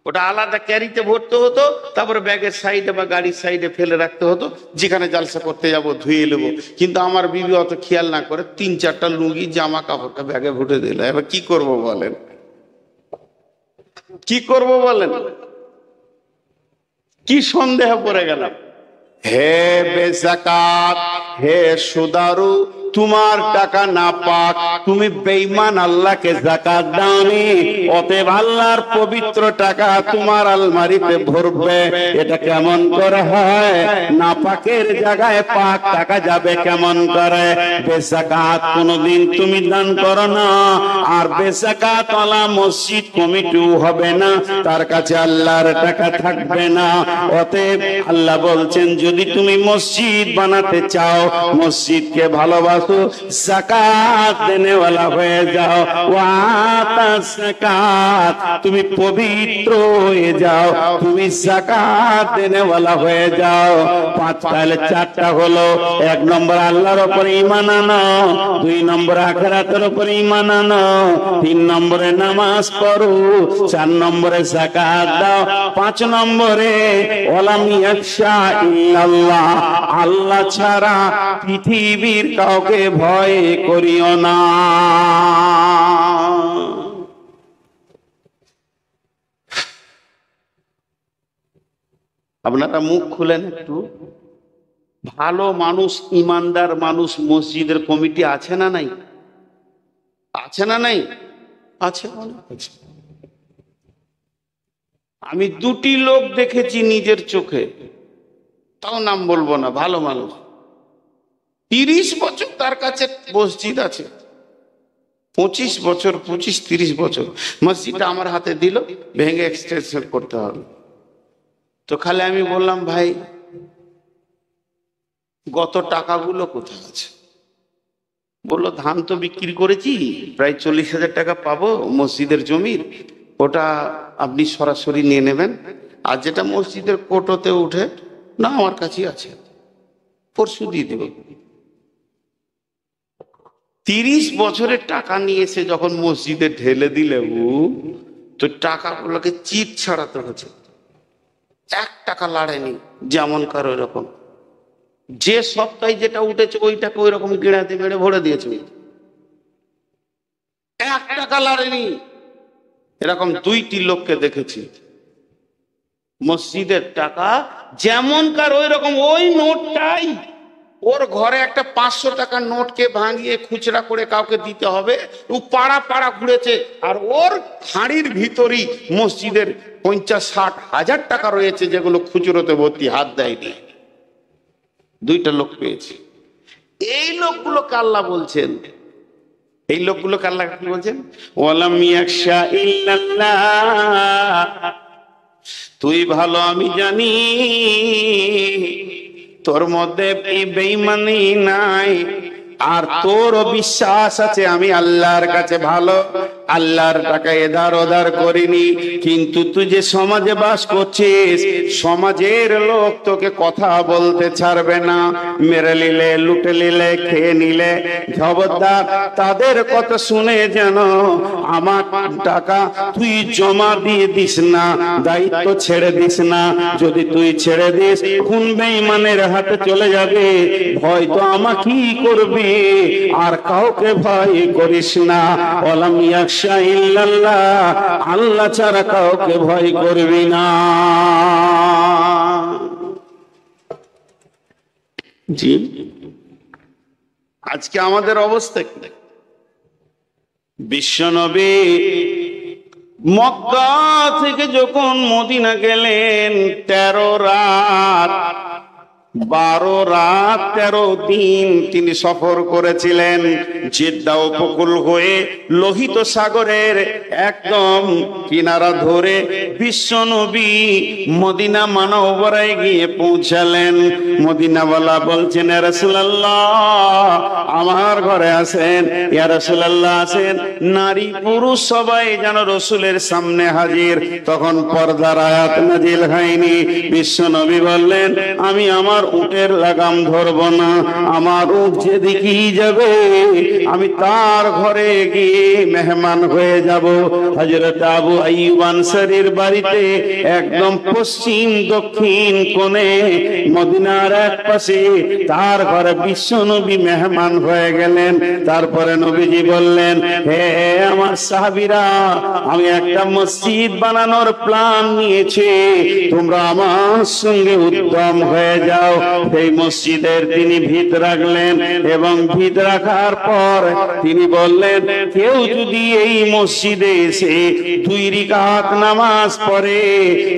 ওটা আলাদা ক্যারিতে ভরতে হতো, তারপরে ব্যাগের সাইডে বা গাড়ির সাইডে ফেলে রাখতে হতো, যেখানে জালসা করতে যাব ধুয়ে নেবো। কিন্তু আমার বিবি অত খেয়াল না করে 3-4টা লুঙ্গি জামা কাপড়টা ব্যাগে ভরে দিল। এবার কি করব বলেন, কি করব বলেন, কি সন্দেহ পড়ে গেলাম। হে বেযাকাত, হে সুদারু, তোমার টাকা না পাক, তুমি বেঈমান, আল্লাহকে যাকাত দাওনি, অতএব আল্লাহর পবিত্র টাকা তোমার আলমারিতে ভরবে। এটা কেমন করে হয়? না পাকের জায়গায় পাক টাকা যাবে কেমন করে? বেযাকাত কোনদিন তুমি দান করো না, আর বেযাকাত ওয়ালা মসজিদ কমিটিও হবে না, তার কাছে আল্লাহর টাকা থাকবে না। অতএব আল্লাহ বলছেন, যদি তুমি মসজিদ বানাতে চাও, মসজিদকে ভালোবাসো, যাকাত দেনেওয়ালা হয়ে যাও, ওয়াতাস যাকাত, তুমি পবিত্র হয়ে যাও, তুমি যাকাত দেনেওয়ালা হয়ে যাও। 5 তাহলে 4টা হলো। 1 নম্বর আল্লাহর উপর ঈমান আনো, 2 নম্বর আখিরাতের উপর ঈমান আনো, 3 নম্বরে নামাজ পড়ো, 4 নম্বরে যাকাত দাও, 5 নম্বরে ওয়ালাম ইয়াখশা ইল্লাল্লাহ, আল্লাহ ছাড়া পৃথিবীর কাউকে ভয় করিও না। আপনারা মুখ খুলেন একটু। ভালো মানুষ, ইমানদার মানুষ মসজিদের কমিটি আছে না নাই? আছে না নাই? আছে। আমি 2টি লোক দেখেছি নিজের চোখে, তাও নাম বলবো না, ভালো মানুষ, 30 বছর তার কাছে মসজিদ আছে, 25 বছর, 25-30 বছর মসজিদটা আমার হাতে দিল, ভেঙে এক্সটেনশন করতে হবে। তো খালি আমি বললাম, ভাই গত টাকাগুলো কোথায় আছে? বললো, ধান তো বিক্রি করেছি, প্রায় 40,000 টাকা পাবো মসজিদের জমির, ওটা আপনি সরাসরি নিয়ে নেবেন, আর যেটা মসজিদের কোটোতে উঠে না আমার কাছেই আছে, পরশু দিয়ে দেব। 30 বছরের টাকা নিয়ে এসে যখন মসজিদে ঢেলে দিলে, তো টাকাগুলোকে চিট ছাড়াতে হচ্ছে, 1 টাকা লাড়েনি, যেমন কারো এরকম, যে সপ্তাহে যেটা উঠেছে ওইটাকে ওই রকম গিড়াতে মেরে ভরে দিয়েছে, 1 টাকা লাড়েনি। এরকম 2টি লোককে দেখেছি, মসজিদের টাকা যেমন কার ওই রকম, ওই নোটটাই ওর ঘরে একটা 500 টাকার নোটকে ভাঙিয়ে খুচরা করে কাউকে দিতে হবে, ও পাড়া পাড়া ঘুরেছে, আর ওর হাঁড়ির ভিতরই মসজিদের 50-60 হাজার টাকা রয়েছে, যেগুলো খুচরোতে ভর্তি, হাত দেয়নি। 2টা লোক পেয়েছি। এই লোকগুলোকে আল্লাহ বলছেন, এই লোকগুলোকে আল্লাহ কি বলছেন? ওয়ালাম ইয়াখশা ইল্লাল্লাহ, তুই ভালো আমি জানি তোর মধ্যে বেঈমানি নাই, আর তোর বিশ্বাস আছে আমি আল্লাহর কাছে ভালো, আল্লাহর টাকা এধার ওধার করিনি, কিন্তু তুই যে সমাজে বাস করছিস, সমাজের লোক তোকে কথা বলতে ছাড়বে না। মেরে নিলে, লুটে নিলে, খেয়ে নিলে, খবরদার তাদের কথা শুনে যেন আমার টাকা তুই জমা দিয়ে দিস না, দায়িত্ব ছেড়ে দিস না। যদি তুই ছেড়ে দিস, খুন বেঈমানের হাতে চলে যাবে, ভয় তো আমাকেই করবি, আর কাউকে ভয় করিস না। ওয়ালাম ইয়াখশা ইল্লাল্লাহ, আল্লাহ ছাড়া কাউকে ভয় করবি না। জি, আজকে আমাদের অবস্থা কি? বিশ্বনবী মক্কা থেকে যখন মদিনা গেলেন, 13 রাত 12 রাত 13 দিন তিনি সফর করেছিলেন। জেদ্দা উপকূল হয়ে লোহিত সাগরের একদম কিনারা ধরে বিশ্বনবী মদিনা মানবরায় গিয়ে পৌঁছালেন। মদিনাওয়ালা বলছেন, ইয়া রাসূলুল্লাহ আমার ঘরে আসেন, ইয়া রাসূলুল্লাহ আসেন। নারী পুরুষ সবাই যেন রসুলের সামনে হাজির। তখন পর্দার আয়াত নাজিল হয়নি। বিশ্বনবী বললেন, আমি আমার উটের লাগাম ধরব না, আমার উট যেদিকেই যাবে আমি তার ঘরে গিয়ে মেহমান হয়ে যাব। হযরত আবু আইয়ুব আনসারীর বাড়িতে একদম পশ্চিম দক্ষিণ কোণে মদিনার এক পাশে তার ঘরে বিশ্বনবী মেহমান হয়ে গেলেন। তারপরে নবীজি বললেন, হে আমার সাহাবীরা, আমি একটা মসজিদ বানানোর প্ল্যান নিয়েছি, তোমরা আমার সঙ্গে উদ্যম হয়ে যাও। সেই মসজিদের তিনি ভিত রাখলেন এবং ভিত রাখার পর তিনি বললেন, কেউ যদি এই মসজিদে এসে 2 রাকাত নামাজ পড়ে,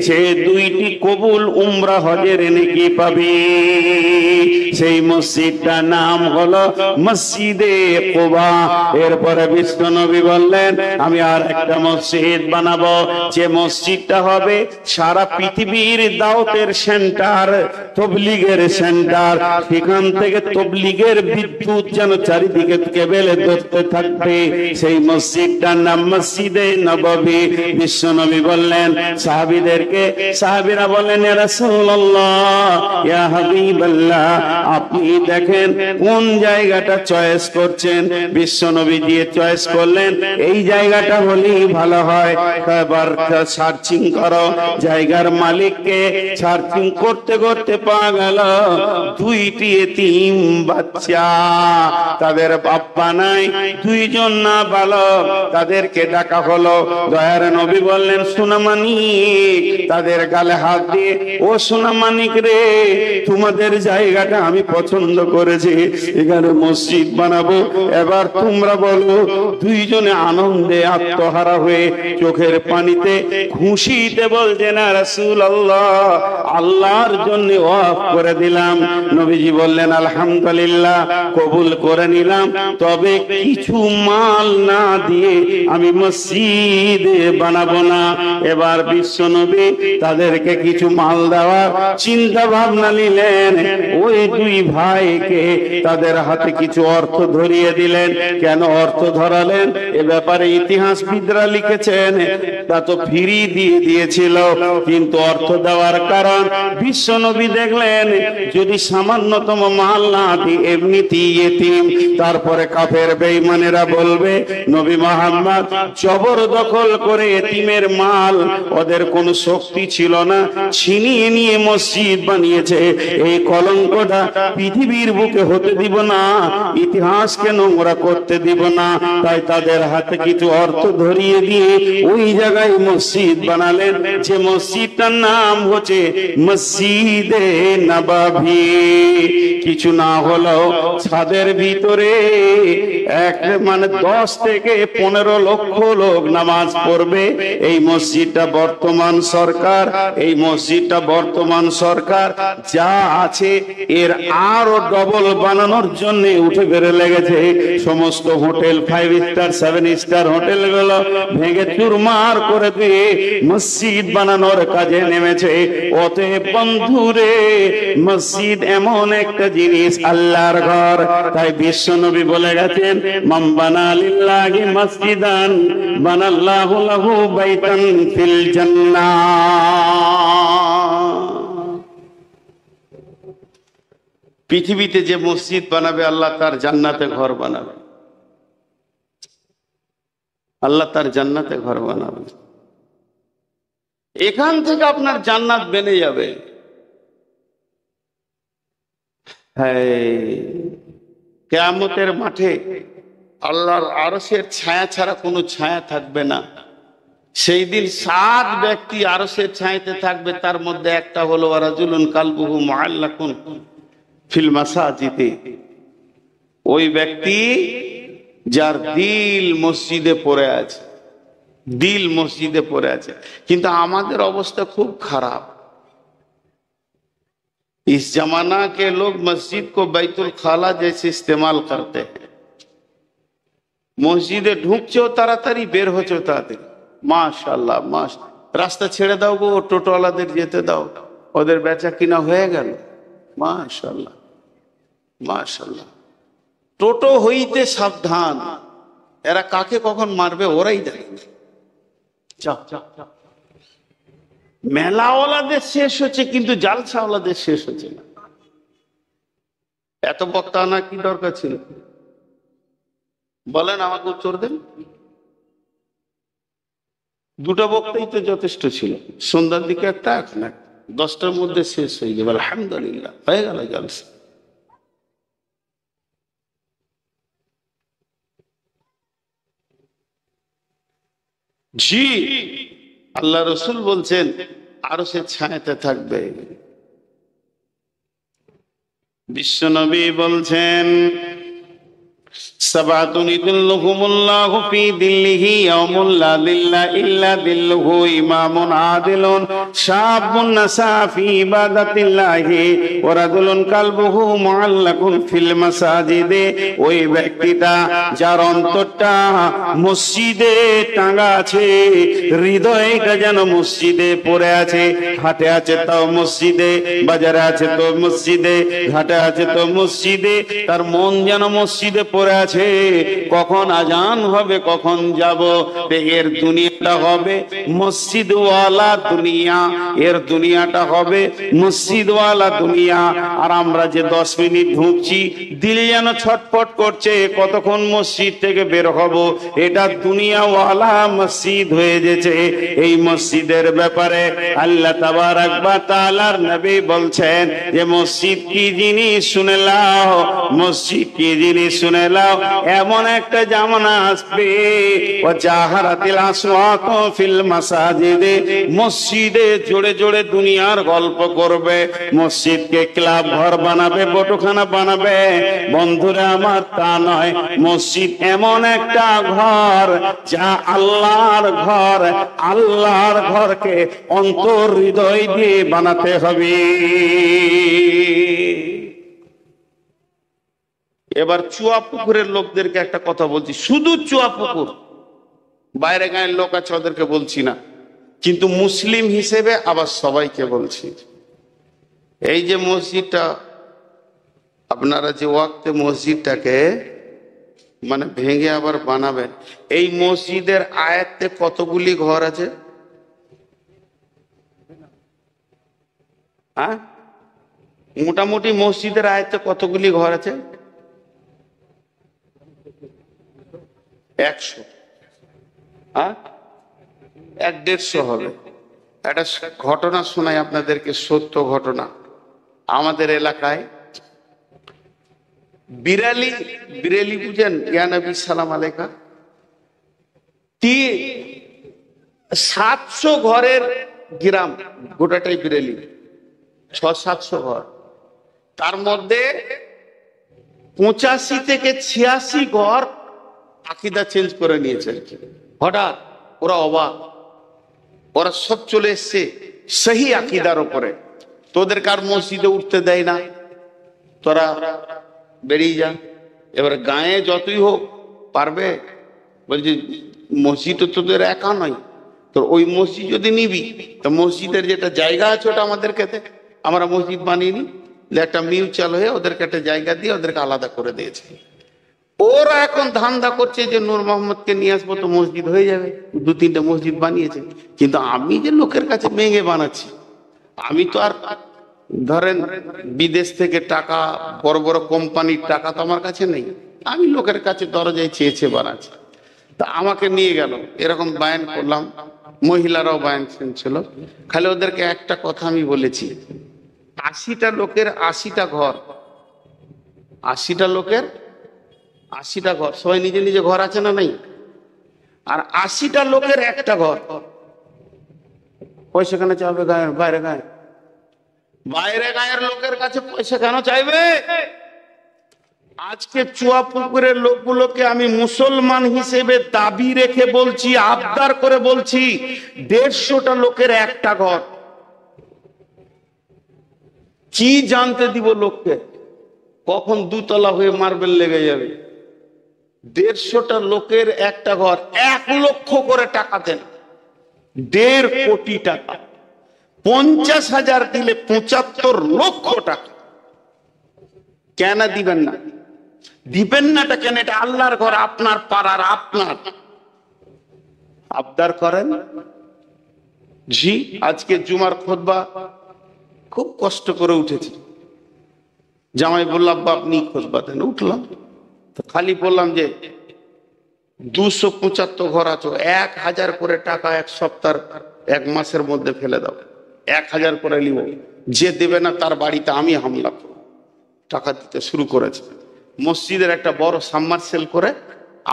সে 2টি কবুল উমরা হজের নেকি পাবে। সেই মসজিদটার নাম হলো মসজিদে কুবা। এরপরে বিশ্বনবী বললেন, আমি আর একটা মসজিদ বানাবো, যে মসজিদটা হবে সারা পৃথিবীর দাওয়াতের সেন্টার, তবলিগের সেন্টার। সেখান থেকে তবলিগের বিদ্যুৎ যেন চারিদিকে কেবেলে ধরতে থাকবে। সেই মসজিদটার নাম মসজিদে নববী। বিশ্বনবী বললেন সাহাবীদেরকে, সাহাবীরা বললেন, ইয়া রাসূলুল্লাহ, ইয়া হাবিবাল্লাহ, আপনি দেখেন কোন জায়গাটা চয়েস করছেন। বিশ্বনবী দিয়ে চয়েস করলেন, এই জায়গাটা হলেই ভালো হয়। এবার সার্চিং করো। জায়গার মালিককে সার্চিং করতে করতে পাওয়া গেল 2টি এতিম বাচ্চা, তাদের বাপ্পা নাই, 2 জন না বালক। তাদেরকে ডাকা হলো। দয়ার নবী বললেন, সোনামানিক, তাদের গালে হাত দিয়ে, ও সোনামানিক রে, তোমাদের জায়গাটা আমি পছন্দ করেছি, এখানে মসজিদ বানাবো। এবার তোমরা বলো। 2 জনে আনন্দে আত্মহারা হয়ে চোখের পানিতে খুশিতে বলছেন, ইয়া রাসূলুল্লাহ, আল্লাহর জন্য ওয়াফ করে দিলাম। নবীজি বললেন, আলহামদুলিল্লাহ, কবুল করে নিলাম, তবে কিছু মাল না দিয়ে আমি মসজিদ বানাবো না। এবার বিশ্বনবী তাদেরকে কিছু মাল দেওয়ার চিন্তা ভাবনা নিলেন। ওই 2 ভাইকে তাদের হাতে কিছু অর্থ ধরিয়ে দিলেন। কেন অর্থ ধরালেন এ ব্যাপারে ইতিহাসবিদরা লিখেছেন, তা তো ফ্রি দিয়ে দিয়েছিল, কিন্তু অর্থ দেওয়ার কারণ বিশ্বনবী দেখলেন যদি সামান্যতম মাল না দিই এমনিতেই এতিম, তারপরে কাফের বেঈমানেরা বলবে নবী মুহাম্মদ জবরদখল করে এতিমের মাল, ওদের কোনো শক্তি ছিল না, ছিনিয়ে নিয়ে মসজিদ বানিয়েছে। এই কলঙ্কটা পৃথিবীর বুকে হতে দিব না, ইতিহাসকে নোংরা করতে দিব না। তাই তাদের হাতে কিছু অর্থ ধরিয়ে দিয়ে ওই জায়গায় মসজিদ বানালেন, যে মসজিদটার নাম হচ্ছে মসজিদে নববী। কিছু না হলেও ছাদের ভিতরে 10 থেকে 15 লক্ষ লোক নামাজ পড়বে। এই মসজিদটা বর্তমান সরকার যা আছে এর আরো ডবল বানানোর জন্য উঠে বেড়ে লেগেছে। সমস্ত হোটেল, 5 স্টার 7 স্টার হোটেল গুলো ভেঙে চুরমার করে দিয়ে মসজিদ বানানোর কাজে নেমেছে। অতএব বন্ধুরে, মসজিদ এমন একটা জিনিস, আল্লাহর ঘর। তাই বিশ্ব নবী বলে গেছেন, মান বানা লিল্লাহি মসজিদান বানাল্লাহু লাহু বাইতান ফিল জান্নাহ। পৃথিবীতে যে মসজিদ বানাবে আল্লাহ তার জান্নাতে ঘর বানাবে, আল্লাহ তার জান্নাতে ঘর বানাবে। এখান থেকে আপনার জান্নাত বেনে যাবে। কিয়ামতের মাঠে আল্লাহর আরশের ছায়া ছাড়া কোনো ছায়া থাকবে না। সেই দিন 7 ব্যক্তি আরশের ছায়াতে থাকবে, তার মধ্যে একটা হলো রাজুলুন কালবুহু মুআল্লাকুন ফিল মাসাজিদে। ওই ব্যক্তি যার দিল মসজিদে পড়ে আছে, দিল মসজিদে পড়ে আছে। কিন্তু আমাদের অবস্থা খুব খারাপ। इस जमाना के लोग मस्जिद को बैतुल खाला जैसे इस्तेमाल करते हैं। মসজিদে ঢুকছেও তাড়াতাড়ি, বের হচ্ছেও তাড়াতাড়ি। মাশাআল্লাহ, রাস্তা ছেড়ে দাও গো, টোটোওয়ালাদের যেতে দাও, ওদের বেচা কিনা হয়ে গেল। মাশাআল্লাহ মাশাআল্লাহ। টোটো হইতে সাবধান, এরা কাকে কখন মারবে ওরাই জানে। মেলাওয়ালাদের শেষ হচ্ছে, কিন্তু জালসাওয়ালাদের শেষ হচ্ছে না। এত বক্তা আনা কি দরকার ছিল বলেন, আমাকে উত্তর দেন। 2টা বক্তাই তো যথেষ্ট ছিল। সন্ধ্যার দিকে একটা, এখন 10টার মধ্যে শেষ হয়ে যাবে। আলহামদুলিল্লাহ, হয়ে গেল জালসা। জি, আল্লাহ রসুল বলছেন আরশের ছায়াতে থাকবে। বিশ্বনবী বলছেন, সাবাতুন ইযিল্লুহুমুল্লাহু ফি দিল্লিহি ইয়াউমুল লা দিল্লা ইল্লা দিল্লুহু, ইমামুন আদিলুন শাবুন নাসা ফি ইবাদাতিল্লাহি ওয়া রাজুলুন কালবুহু মুআল্লাকুন ফিল মাসাজিদে। ওই ব্যক্তিটা যার অন্তরটা মসজিদে টাঙা আছে, হৃদয়টা যেন মসজিদে পড়ে আছে, হাটে আছে তাও মসজিদে, বাজারে আছে তো মসজিদে, ঘাটে আছে তো মসজিদে, তার মন যেন মসজিদে পড়ে আছে। কখন আজান হবে, কখন যাব, এর দুনিয়াটা হবে মসজিদওয়ালা দুনিয়া, এর দুনিয়াটা হবে মসজিদওয়ালা দুনিয়া। আর আমরা যে 10 মিনিট ঢুকছি, দিল যেন ছটফট করছে কতক্ষণ মসজিদ থেকে বের হব। এটা দুনিয়াওয়ালা মসজিদ হয়ে গেছে। এই মসজিদের ব্যাপারে আল্লাহ তাবারাক ওয়া তাআলার নবী বলছেন যে মসজিদ কি জিনিস শুনে লাও, মসজিদ কি জিনিস শুনে লাও। এমন একটা জামানা আসবে, ও জাহারাতিল আসওয়াতু ফিল মাসাজিদে, মসজিদে জোরে জোরে দুনিয়ার গল্প করবে, মসজিদকে ক্লাব ঘর বানাবে, বটখানা বানাবে। বন্ধুরা আমার, তা নয়। মসজিদ এমন একটা ঘর যা আল্লাহর ঘর। আল্লাহর ঘরকে অন্তর হৃদয় দিয়ে বানাতে হবে। এবার চুয়া পুকুরের লোকদেরকে একটা কথা বলছি, শুধু চুয়া পুকুর, বাইরে গায়ের লোক আছে ওদেরকে বলছি না, কিন্তু মুসলিম হিসেবে আবার সবাইকে বলছি। এই যে মসজিদটা আপনারা যে ওয়াক্তে মসজিদটাকে মানে ভেঙে আবার বানাবেন, এই মসজিদের আয়াতে কতগুলি ঘর আছে? হ্যাঁ, মোটামুটি মসজিদের আয়াতে কতগুলি ঘর আছে? 100, 150 হবে। একটা ঘটনা শোনাই আপনাদেরকে, সত্য ঘটনা। আমাদের এলাকায় বিরালি, বিরেলি বুঝেন? ইয়া নবী সালাম আলাইকা। 700 ঘরের গ্রাম, গোটাটাই বিরেলি, 600-700 ঘর। তার মধ্যে 85 থেকে 86 ঘর আকীদা চেঞ্জ করে নিয়েছে। হঠাৎ ওরা অবাক, ওরা সব চলে এসছে সহি আকীদার উপরে। তোদের কার মসজিদে উঠতে দেয় না, তোরা বেরিয়ে যা। এবার গায়ে যতই হোক পারবে, বলছি মসজিদ তো তোদের একা নয়, তোর ওই মসজিদ যদি নিবি তো মসজিদের যেটা জায়গা আছে ওটা আমাদেরকে দে, আমরা মসজিদ বানিয়ে নি। একটা মিউচুয়াল হয়ে ওদেরকে একটা জায়গা দিয়ে ওদেরকে আলাদা করে দিয়েছে। ওরা এখন ধান্দা করছে যে নূর মোহাম্মদকে নিয়ে আসবো তো মসজিদ হয়ে যাবে, 2-3টে মসজিদ বানিয়েছে। কিন্তু আমি যে লোকের কাছে মেঘে বানাচ্ছি, আমি তো আর ধরেন বিদেশ থেকে টাকা, বড় বড় কোম্পানির টাকা তো আমার কাছে নেই, আমি লোকের কাছে দরজায় চেয়েছে বানাচ্ছি। তা আমাকে নিয়ে গেল, এরকম বায়ান করলাম, মহিলারাও বায়ান শুনছিল। খালি ওদেরকে একটা কথা আমি বলেছি, 80টা লোকের 80টা ঘর, 80টা লোকের 80টা ঘর, সবাই নিজে নিজে ঘর আছে না নাই? আর 80টা লোকের একটা ঘর, পয়সা কেন চাইবে গায়ের বাইরে গায়ে? বাইরে গায়ের লোকের কাছে পয়সা কেন চাইবে? আজকে চুয়াপুকুরের লোকগুলোকে আমি মুসলমান হিসেবে দাবি রেখে বলছি, আবদার করে বলছি, 150টা লোকের একটা ঘর। কি জানতে দিব লোককে কখন দুতলা হয়ে মার্বেল লেগে যাবে? 150টা লোকের একটা ঘর, 1 লক্ষ করে টাকা দেন, 1.5 কোটি টাকা, 50,000 দিলে 75 লক্ষ টাকা। কেন দিবেন না? দিবেন নাটা কেন? এটা আল্লাহর ঘর, আপনার পাড়ার, আপনার। আবদার করেন। জি, আজকে জুমার খুতবা খুব কষ্ট করে উঠেছি। জামাই বললাম আব্বা আপনি খুতবা দেন, উঠলাম তো খালি বললাম যে 275 ঘর আছে, 1000 করে টাকা এক সপ্তাহ 1 মাসের মধ্যে ফেলে দাও, 1000 করে নিব, যে দেবে না তার বাড়িতে আমি হামলা করব। টাকা দিতে শুরু করেছে। মসজিদের একটা বড় সাবমার্সেল করে,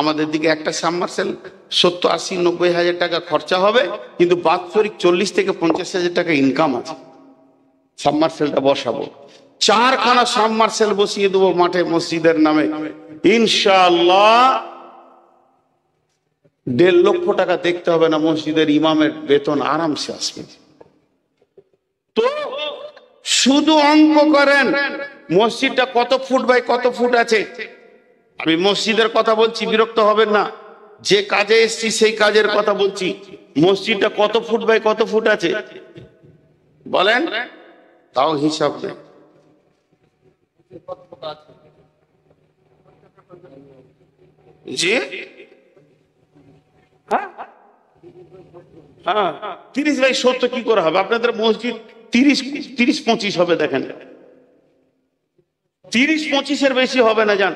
আমাদের দিকে একটা সাবমার্সেল 70, 80, 90 হাজার টাকা খরচা হবে, কিন্তু বাৎসরিক 40 থেকে 50 হাজার টাকা ইনকাম আছে। সাবমার্সেলটা বসাবো, 4খানা সাবমার্সেল বসিয়ে দেবো মাঠে মসজিদের নামে, ইনশাআল্লাহ 1.5 লক্ষ টাকা দেখতে হবে না, মসজিদের ইমামের বেতন আরামসে আসবে। তো শুধু অঙ্ক করেন, মসজিদটা কত ফুট বাই কত ফুট আছে। আমি মসজিদের কথা বলছি, বিরক্ত হবেন না, যে কাজে এসছি সেই কাজের কথা বলছি। মসজিদটা কত ফুট বাই কত ফুট আছে বলেন, তাও হিসাব নেই। জি হ্যাঁ, 30 বাই 70 কি করে হবে? আপনাদের মসজিদ 30-25 হবে, দেখেন 30-25-এর বেশি হবে না, জান।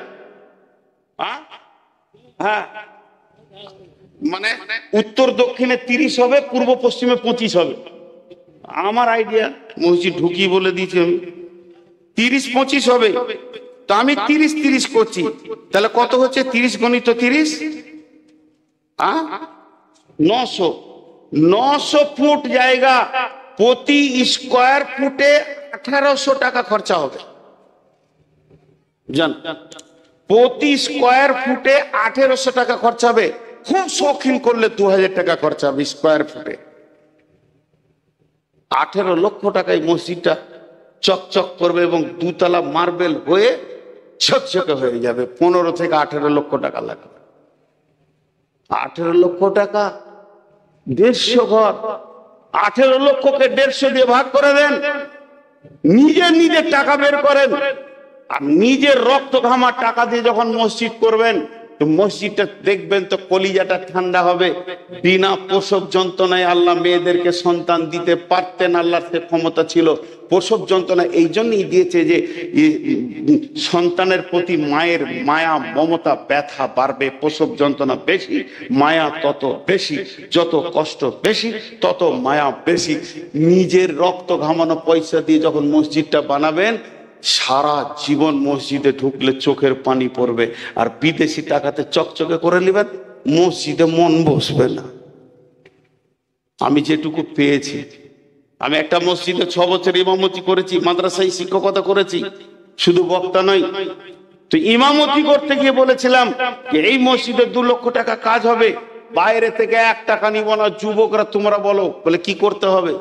হ্যাঁ, মানে উত্তর দক্ষিণে 30 হবে, পূর্ব পশ্চিমে 25 হবে। আমার আইডিয়া, মসজিদ ঢুকি বলে দিয়েছি আমি, 30-25 হবে। তো আমি 30-30 করছি, তাহলে কত হচ্ছে? 30 গণিত 30, 900 ফুট জায়গা, প্রতি স্কোয়ার ফুটে 1800 টাকা খরচা হবে, জান। প্রতি স্কোয়ার ফুটে 1800 টাকা খরচা হবে। খুব শৌখিন করলে 2000 টাকা খরচা হবে স্কোয়ার ফুটে। 18 লক্ষ টাকায় মসজিদটা চকচক করবে এবং 2তলা মার্বেল হয়ে ঝকঝকে হয়ে যাবে। 15 থেকে 18 লক্ষ টাকা লাগবে। 18 লক্ষ টাকা, 150 ঘর, 18 লক্ষকে 150 দিয়ে ভাগ করে দেন, নিজের টাকা বের করেন। আর নিজের রক্ত ঘামার টাকা দিয়ে যখন মসজিদ করবেন, তো মসজিদটা দেখবেন তো কলিজাটা ঠান্ডা হবে। বিনা প্রসব যন্ত্রণায় আল্লাহ মেয়েদেরকে সন্তান দিতে পারতেন, আল্লাহর সে ক্ষমতা ছিল। প্রসব যন্ত্রণা এই জন্যই দিয়েছে যে সন্তানের প্রতি মায়ের মায়া মমতা ব্যথা বাড়বে। প্রসব যন্ত্রণা বেশি, মায়া তত বেশি, যত কষ্ট বেশি তত মায়া বেশি। নিজের রক্ত ঘামানো পয়সা দিয়ে যখন মসজিদটা বানাবেন, সারা জীবন মসজিদে ঢুকলে চোখের পানি পড়বে। আর বিদেশি টাকাতে চকচকে করে নেবেন, মসজিদে মন বসবে না। আমি যেটুকু পেয়েছি, আমি একটা মসজিদে 6 বছর ইমামতি করেছি, মাদ্রাসায় শিক্ষকতা করেছি, শুধু বক্তা নয়। তো ইমামতি করতে গিয়ে বলেছিলাম যে এই মসজিদে 2 লক্ষ টাকা কাজ হবে, বাইরে থেকে 1 টাকা নিব না। যুবকরা তোমরা বলো, বলে কি করতে হবে?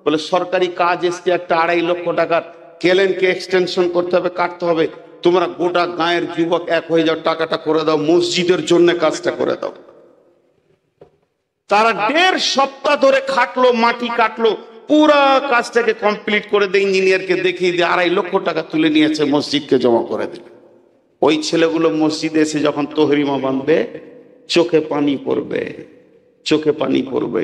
বলে সরকারি কাজ এসছে একটা 2.5 লক্ষ টাকার, কেলেনকে এক্সটেনশন করতে হবে, কাটতে হবে। তোমরা গোটা গায়ের যুবক এক হয়ে যাও, টাকাটা করে দাও, মসজিদের জন্য কাজটা করে দাও। তারা 1.5 সপ্তাহ ধরে খাটলো, মাটি কাটলো, পুরা কাজটাকে কমপ্লিট করে দেয়, ইঞ্জিনিয়ারকে দেখিয়ে দিয়ে 2.5 লক্ষ টাকা তুলে নিয়েছে, মসজিদকে জমা করে দিল। ওই ছেলেগুলো মসজিদে এসে যখন তহরিমা বাঁধবে, চোখে পানি পড়বে, চোখে পানি পড়বে।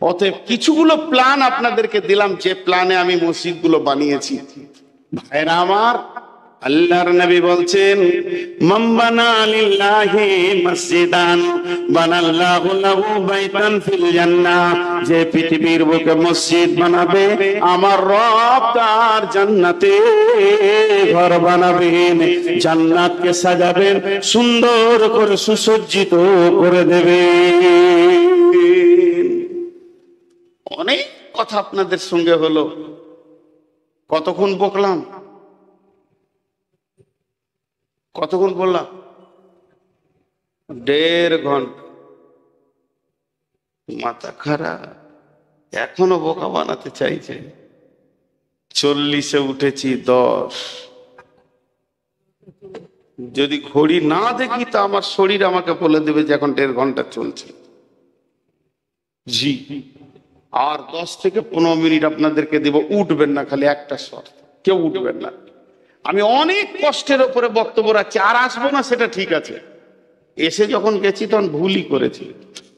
অতএব কিছুগুলো প্ল্যান আপনাদেরকে দিলাম, যে প্ল্যানে আমি মসজিদগুলো বানিয়েছি। ভাইরা আমার, আল্লাহর নবী বলছেন, মান বানা লিল্লাহি মসজিদান বানাল্লাহু লাহু বাইতান ফিল জান্নাহ, যে পৃথিবীর বুকে মসজিদ বানাবে, আমার রব তার জান্নাতে ঘর বানাবেন, জান্নাতকে সাজাবেন, সুন্দর করে সুসজ্জিত করে দেবেন। অনেক কথা আপনাদের সঙ্গে হলো, কতক্ষণ বকলাম, কতক্ষণ বললাম? 1.5 ঘন্টা। মাথা খারাপ, এখনো বোকা বানাতে চাইছে। 40-এ উঠেছি 10। যদি ঘড়ি না দেখি তো আমার শরীর আমাকে বলে দেবে যে এখন 1.5 ঘন্টা চলছে। জি, আর 10 থেকে 15 মিনিট আপনাদেরকে দেব। উঠবেন না, খালি একটা শর্ত, কেউ উঠবেন না। আমি অনেক কষ্টের উপরে বক্তব্য রাখছি, আর আসবো না সেটা ঠিক আছে। এসে যখন গেছি তখন ভুলই করেছি,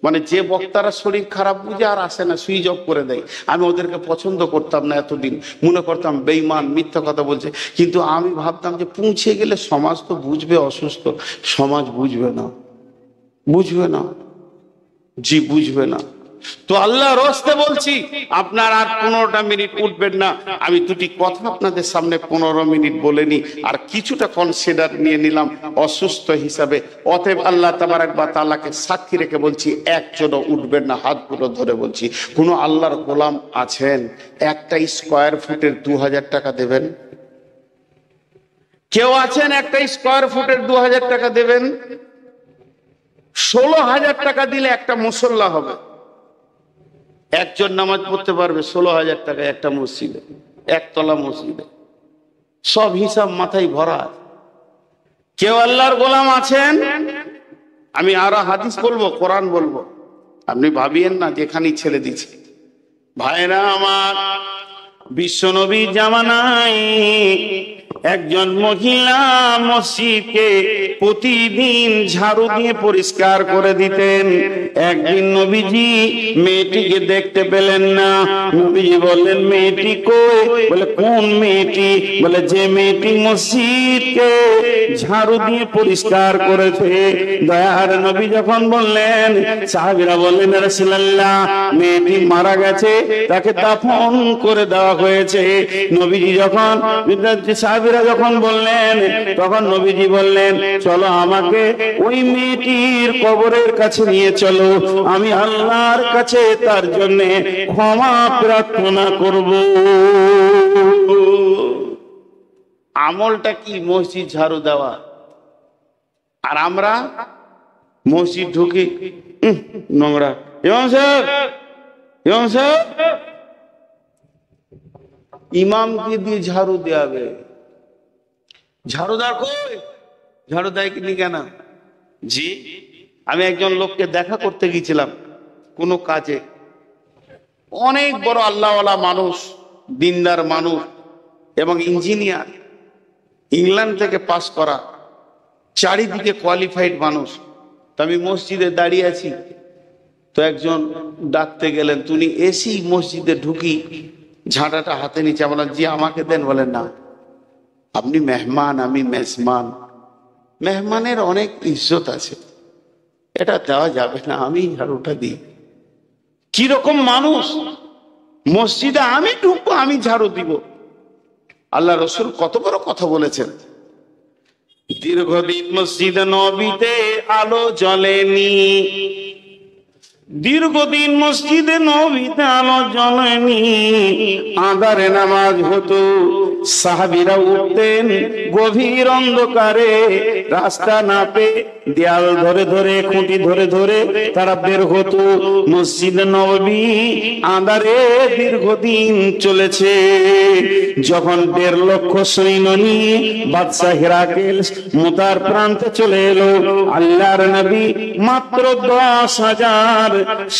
মানে যে বক্তারা শরীর খারাপ বুঝে আর আসে না, সুইচ অফ করে দেয়। আমি ওদেরকে পছন্দ করতাম না এতদিন, মনে করতাম বেঈমান, মিথ্যা কথা বলছে। কিন্তু আমি ভাবতাম যে পৌঁছে গেলে সমাজ তো বুঝবে অসুস্থ, সমাজ বুঝবে না, বুঝবে না, জি বুঝবে না। তো আল্লাহর রাস্তে বলছি, আপনার আর 15টা মিনিট উঠবেন না। আমি দুটি কথা আপনাদের সামনে 15 মিনিট বলে নি, আর কিছুটা কনসিডার নিয়ে নিলাম অসুস্থ হিসাবে। অতএব আল্লাহ তাবারক ওয়া তাআলাকে সাক্ষী রেখে বলছি, একজনও উঠবেন না। হাতগুলো ধরে বলছি, কোন আল্লাহর গোলাম আছেন একটা স্কয়ার ফুটের 2000 টাকা দেবেন? কেউ আছেন একটা স্কয়ার ফুটের 2000 টাকা দেবেন? 16,000 টাকা দিলে একটা মুসল্লা হবে, একজন নামাজ পড়তে পারবে। 16,000 টাকা একটা মসজিদে, একতলা মসজিদে। সব হিসাব মাথায় ভরা। কেউ আল্লাহর গোলাম আছেন? আমি আরো হাদিস বলবো, কোরআন বলবো, আপনি ভাবিয়েন না যেখানেই ছেড়ে দিচ্ছে। ভাইরা আমার, বিশ্বনবী জামানায় একজন মহিলা মসজিদকে প্রতিদিন ঝাড়ু দিয়ে পরিষ্কার করে দিতেন। একদিন নবীজি মেয়েটিকে দেখতে পেলেন না। নবীজি বললেন, মেয়েটি কই? বলে, কোন মেয়েটি? বলে, যে মেয়েটি মসজিদকে ঝাড়ু দিয়ে পরিষ্কার করেছে। দয়ার নবী যখন বললেন, সাহাবীরা বললেন, ইয়া রাসূলুল্লাহ, মেয়েটি মারা গেছে, তাকে দাফন করে দেওয়া হয়েছে। নবীজি যখন সাহাবীরা যখন বললেন, তখন নবীজি বললেন, চলো আমাকে ওই মেয়েটির কবরের কাছে নিয়ে চলো, আমি আল্লাহর কাছে তার জন্য ক্ষমা প্রার্থনা করব। আমলটা কি? মসজিদ ঝাড়ু দেওয়া। আর আমরা মসজিদ ঢুকি, নোংরা। ইমাম সাহেব, ইমাম সাহেব, ইমামকে দিয়ে ঝাড়ু দেওয়াবে। ঝাড়ুদার কই? ঝাড়ু দেয় কিনি কেন? জি, আমি একজন লোককে দেখা করতে গিয়েছিলাম কোনো কাজে। অনেক বড় আল্লাহওয়ালা মানুষ, দিনদার মানুষ এবং ইঞ্জিনিয়ার, ইংল্যান্ড থেকে পাস করা, চারিদিকে কোয়ালিফাইড মানুষ। তো আমি মসজিদে দাঁড়িয়ে আছি, তো একজন ডাকতে গেলেন, তুমি এসি মসজিদে ঢুকি ঝাঁটাটা হাতে নিচে। বলেন, জি আমাকে দেন। বলেন, না, আপনি মেহমান, আমি মেজমান। মেহমানের অনেক ইজ্জত আছে, এটা দেওয়া যাবে না, আমি ঝাড়ুটা দিই। কিরকম মানুষ! মসজিদে আমি ঢুকবো, আমি ঝাড়ু দিব। আল্লাহ রসুল কত বড় কথা বলেছেন। দীর্ঘদিন মসজিদে নববীতে আলো জ্বলেনি, দীর্ঘদিন মসজিদে নববীতে আলো জ্বলেনি। আঁধারে নামাজ হতো, সাহাবীরা উঠতেন গভীর অন্ধকারে, রাস্তা না পেয়ে দেয়াল ধরে ধরে, খুঁটি ধরে ধরে তারা বের হতো। মসজিদে নববী আঁধারে দীর্ঘদিন চলেছে। যখন 1.5 লক্ষ সৈন্য নিয়ে বাদশাহ হিরাকেল মুতার প্রান্তে চলে এলো, আল্লাহর নবী মাত্র 10,000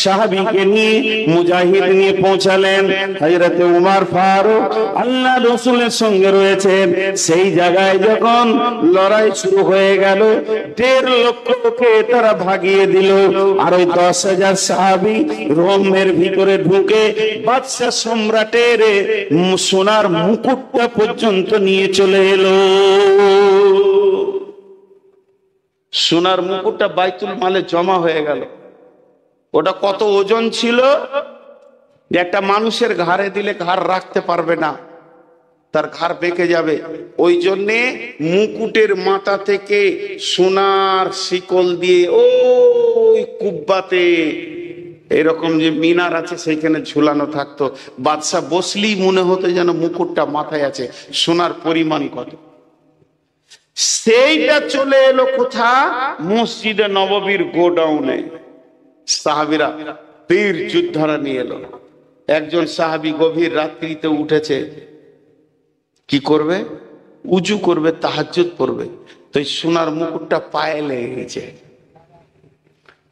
সাহাবীকে নিয়ে, মুজাহিদ নিয়ে পৌঁছালেন। হযরতে উমর ফারুক আল্লাহ রাসূলের সঙ্গে রয়েছেন। সেই জায়গায় যখন লড়াই শুরু হয়ে গেল, 1.5 লক্ষকে তারা ভাগিয়ে দিল। আর ওই 10,000 সাহাবী রোমের ভিতরে ঢুকে বাদশাহ সম্রাটের সোনার মুকুটটা পর্যন্ত নিয়ে চলে এলো। সোনার মুকুটটা বাইতুল মালে জমা হয়ে গেল। ওটা কত ওজন ছিল যে একটা মানুষের ঘাড়ে দিলে ঘাড় রাখতে পারবে না, তার ঘাড় বেঁকে যাবে। ওই জন্যে মুকুটের মাথা থেকে সোনার শিকল দিয়ে ওই কুব্বাতে এরকম যে মিনার আছে সেইখানে ঝুলানো থাকতো। বাদশাহ বসলেই মনে হতো যেন মুকুটটা মাথায় আছে। সোনার পরিমাণ কত! সেইটা চলে এলো কোথা? মসজিদে নববীর গোডাউনে। সাহাবীরা তীর যোদ্ধারা নিয়ে এলো। একজন সাহাবী গভীর রাত্রিতে উঠেছে, কি করবে? উজু করবে, তাহাজ্জুদ পড়বে। তো এই সোনার মুকুটটা পায়ে লেগে গেছে।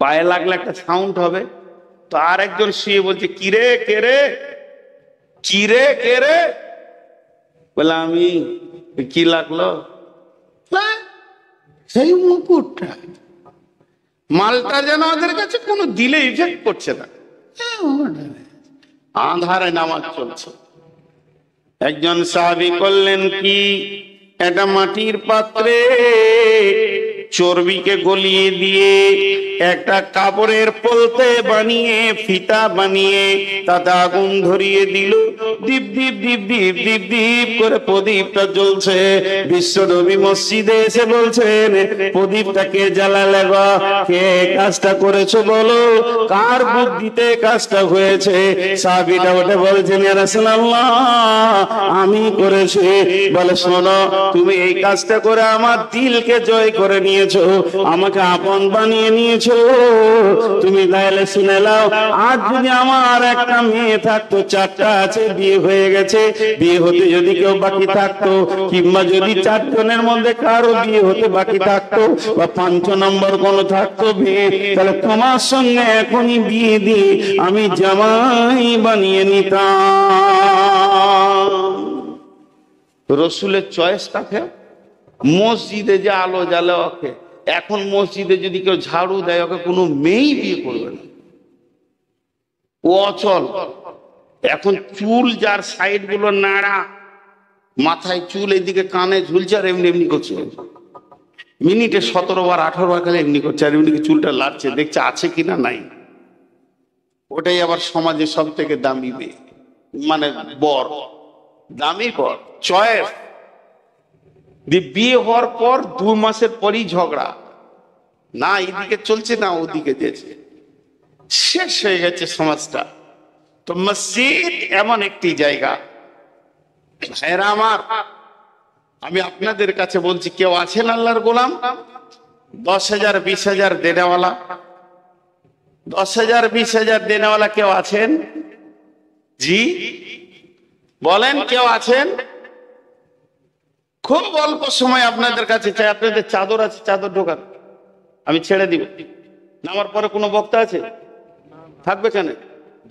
পায়ে লাগলে একটা সাউন্ড হবে। তো আর একজন শুয়ে বলছে, কিরে কেরে, কিরে কেরে? বলে আমি। কি লাগলো? সেই মুকুটটা। মালটা যেন ওদের কাছে কোনো দিলে ইফেক্ট করছে না। আঁধারে নামাজ চলছে। একজন সাহাবী করলেন কি, একটা মাটির পাত্রে চর্বিকে গলিয়ে দিয়ে একটা কাপড়ের পলতে বানিয়ে, ফিতা বানিয়ে তাতে আগুন ধরিয়ে দিল। দীপ দীপ দীপ দীপ দীপ দীপ করে প্রদীপটা জ্বলছে। বিশ্বনবী মসজিদে এসে বলছেন, প্রদীপটাকে জ্বালালে গো, কে কাজটা করেছো বলো, কার বুদ্ধিতে কাজটা হয়েছে? সাহাবীটা ওঠে বলছেন, ইয়া রাসূলুল্লাহ, আমি করেছি। বলে, শোনো, তুমি এই কাজটা করে আমার দিলকে জয় করে নিয়েছো, আমাকে আপন বানিয়ে নিয়েছো। তুমি তাহলে শুনে নাও, আজ যদি আমার একটা মেয়ে থাকতো, 4টা আছে, বিয়ে হয়ে গেছে, বিয়ে হতে যদি কেউ বাকি থাকতো, কিংবা যদি 4 জনের মধ্যে কারো বিয়ে হতে বাকি থাকতো, বা 5 নম্বর কোনো থাকতো বিয়ে, তাহলে তোমার সঙ্গে এখনই বিয়ে দিয়ে আমি জামাই বানিয়ে নিতাম। রসুলের চয়েস কাকে? মসজিদে যে আলো জ্বালে ওকে। এখন মসজিদে যদি কেউ ঝাড়ু দেয়, ওকে কোনো মেয়েই বিয়ে করবে না, ও অচল। এখন চুল যার সাইড গুলো নাড়া, মাথায় চুল এদিকে কানে ঝুলছে, আর এমনি এমনি করছে, মিনিটে 17 বার 18 বার খালি এমনি করছে, আর এমনি চুলটা লাড়ছে, দেখছে আছে কিনা নাই। ওটাই আবার সমাজে সব থেকে দামি মেয়ে, মানে বর, দামি বর, চয়েস। বিয়ে হওয়ার পর 2 মাসের পরই ঝগড়া, না এদিকে চলছে না ওদিকে যেছে, শেষ হয়ে গেছে সমাজটা। তো মসজিদ এমন একটি জায়গা, ভাইরা আমার, আমি আপনাদের কাছে বলছি, কেউ আছেন আল্লাহর গোলাম 10,000 20,000 দেনেওয়ালা? 10,000 20,000 দেনেওয়ালা কেউ আছেন? জি বলেন, কেউ আছেন? খুব অল্প সময় আপনাদের কাছে চাই। আপনাদের চাদর আছে, চাদর ঢোকান, আমি ছেড়ে দিব। নামার পরে কোনো বক্তা আছে? থাকবে কেন?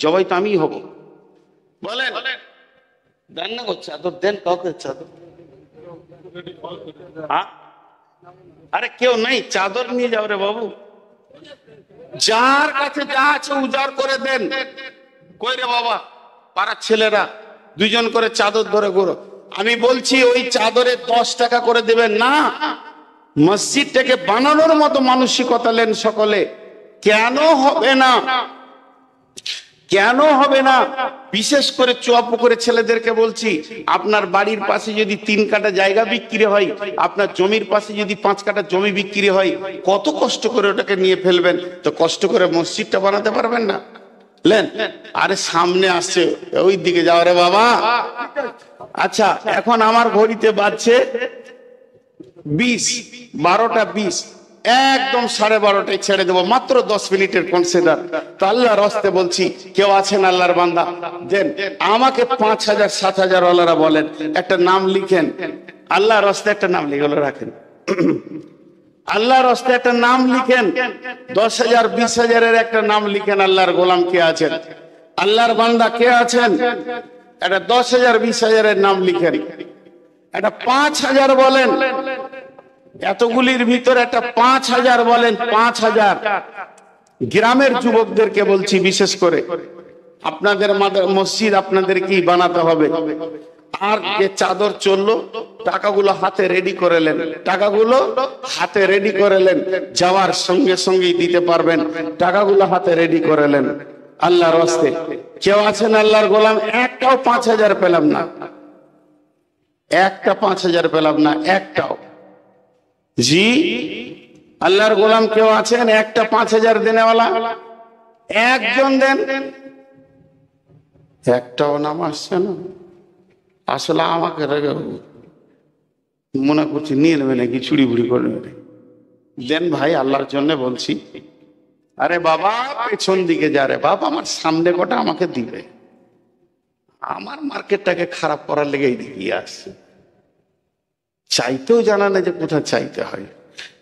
জবাই তো আমিই হব। বলেন, দেন না গো চাদর, দেন কাউকে চাদর। আরে কেউ নেই, চাদর নিয়ে যাও রে বাবু। যার কাছে যা আছে উজাড় করে দেন। কই রে বাবা, পাড়ার ছেলেরা 2 জন করে চাদর ধরে ঘোরো। আমি বলছি ওই চাদরে 10 টাকা করে দেবেন না, মসজিদটাকে বানানোর মতো মানসিকতা নেন সকলে। কেন হবে না? কেন হবে না? বিশেষ করে চুয়াপুকুরের ছেলেদেরকে বলছি, আপনার বাড়ির পাশে যদি 3 কাঠা জায়গা বিক্রি হয়, আপনার জমির পাশে যদি 5 কাঠা জমি বিক্রি হয়, কত কষ্ট করে ওটাকে নিয়ে ফেলবেন। তো কষ্ট করে মসজিদটা বানাতে পারবেন না? লেন, আরে সামনে আসছে, ওই দিকে যাও রে বাবা। আচ্ছা, এখন আমার ঘড়িতে বাজছে 20, 12টা 20। একদম 12:30 ছেড়ে দেবো, মাত্র 10 মিনিটের কনসিডার। তো আল্লাহর রাস্তে বলছি, কেউ আছেন আল্লাহর বান্দা দেন আমাকে 5,000 7,000 ওয়ালারা বলেন একটা নাম লিখেন, আল্লাহর রাস্তে একটা নাম লিখে রাখেন, আল্লাহর রাস্তে একটা নাম লিখেন, 10,000 20,000-এর একটা নাম লিখেন। আল্লাহর গোলাম কে আছেন, আল্লাহর বান্দা কে আছেন, একটা 10,000 20,000-এর নাম লিখেন, একটা 5,000 বলেন। এতগুলির ভিতরে একটা 5,000 বলেন, 5,000। গ্রামের যুবকদেরকে বলছি, বিশেষ করে আপনাদের মসজিদ আপনাদেরকেই বানাতে হবে। আর যে চাদর চললো, টাকাগুলো হাতে রেডি করেলেন, টাকাগুলো হাতে রেডি করেলেন, যাওয়ার সঙ্গে সঙ্গেই দিতে পারবেন, টাকাগুলো হাতে রেডি করেলেন। আল্লাহর রাস্তে কেউ আছেন আল্লাহর গোলাম? একটাও 5,000 পেলাম না, একটা 5,000 পেলাম না, একটাও। জি আল্লাহর গোলাম কেউ আছেন একটা 5,000 দেনেওয়ালা? একজন দেন। একটাও নাম আসছে না। আসলে আমাকে মনে করছি নিয়ে নেবে নাকি, চুরি বুড়ি করবে। দেন ভাই, আল্লাহর জন্য বলছি। আরে বাবা পেছন দিকে যা রে বাবা, আমার সামনে কটা আমাকে দিবে, আমার মার্কেটটাকে খারাপ করার লেগেই দিকে আসছে। চাইতেও জানা না যে কোথায় চাইতে হয়।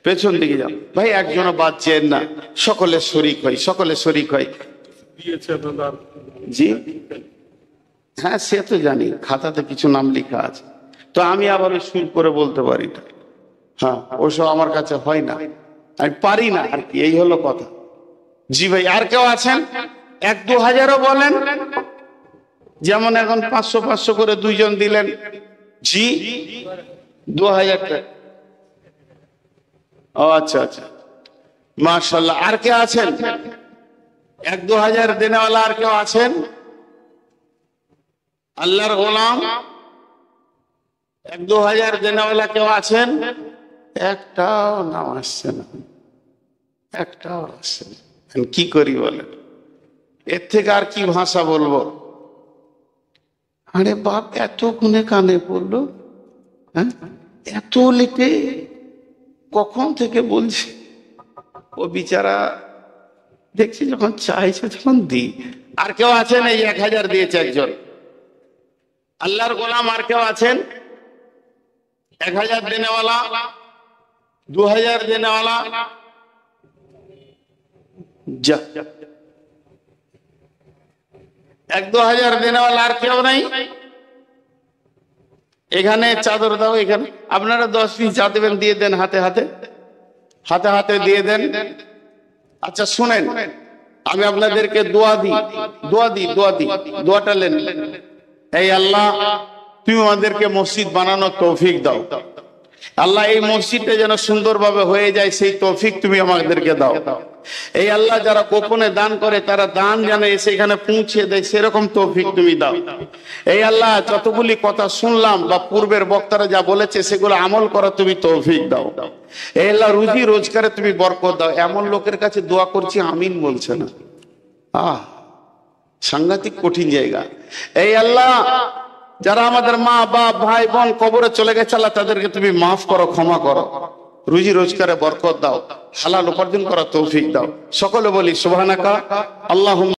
পেছন দিকে যান ভাই, একজনও বাদ চেন না, সকলে শরিক হয়, সকলে শরিক হয়। জি হ্যাঁ, সে তো জানি, খাতাতে কিছু নাম লেখা আছে, তো আমি আবার ওই সুর করে বলতে পারি না। হ্যাঁ, ওসব আমার কাছে হয় না, আমি পারি না আর কি, এই হলো কথা। জি ভাই, আর কেউ আছেন? 1-2 হাজারও বলেন, যেমন এখন 500-500 করে দুইজন দিলেন। জি 2,000 টাকা। ও আচ্ছা আচ্ছা, মাশাআল্লাহ। আর কে আছেন 1-2 হাজার দেনেওয়ালা? আর কেউ আছেন আল্লাহর গোলাম 1-2 হাজার দেনেওয়ালা কেউ আছেন? একটাও নাম আসছে না, একটাও আসছে না। কি করি বলেন, এর থেকে আর কি ভাষা বলবো? আরে বাপ, এত গুনে কানে পড়লো, হ্যাঁ এত লিখে কখন থেকে বলছি। ও বিচারা দেখছি যখন চাইছে তখন দিই। আর কেউ আছেন? এই 1,000 দিয়েছে একজন আল্লাহর গোলাম। আর কেউ আছেন 1,000 দেনেওয়ালা, 2,000 দেনেওয়ালা? যা 1-2 হাজার দেনেওয়ালা আর কেউ নাই? এখানে চাদর দাও, এখানে আপনারা 10 পিস যা দেবেন দিয়ে দেন, হাতে হাতে হাতে হাতে দিয়ে দেন। আচ্ছা শুনেন, আমি আপনাদেরকে দোয়া দিই, দোয়াটা নেন। এই আল্লাহ, তুমি আমাদেরকে মসজিদ বানানোর তৌফিক দাও। আল্লাহ, এই মসজিদটা যেন সুন্দরভাবে হয়ে যায় সেই তৌফিক তুমি আমাদেরকে দাও। এই আল্লাহ, যারা গোপনে দান করে তারা দান যেন এসে এখানে পৌঁছে দেয় সেরকম তৌফিক তুমি দাও। এই আল্লাহ, যতগুলি কথা শুনলাম বা পূর্বের বক্তারা যা বলেছে সেগুলো আমল করা তুমি তৌফিক দাও। এই আল্লাহ, রুজি রোজগারে তুমি বরকত দাও। এমন লোকের কাছে দোয়া করছি আমিন বলছে না, সাংঘাতিক কঠিন জায়গা। এই আল্লাহ, যারা আমাদের মা বাপ ভাই বোন কবরে চলে গেছে আল্লাহ, তাদেরকে তুমি মাফ করো, ক্ষমা করো, রুজি রোজগারে বরকত দাও, হালাল উপার্জন করা তৌফিক দাও। সকলে বলি সুবহানাকা আল্লাহুম্মা।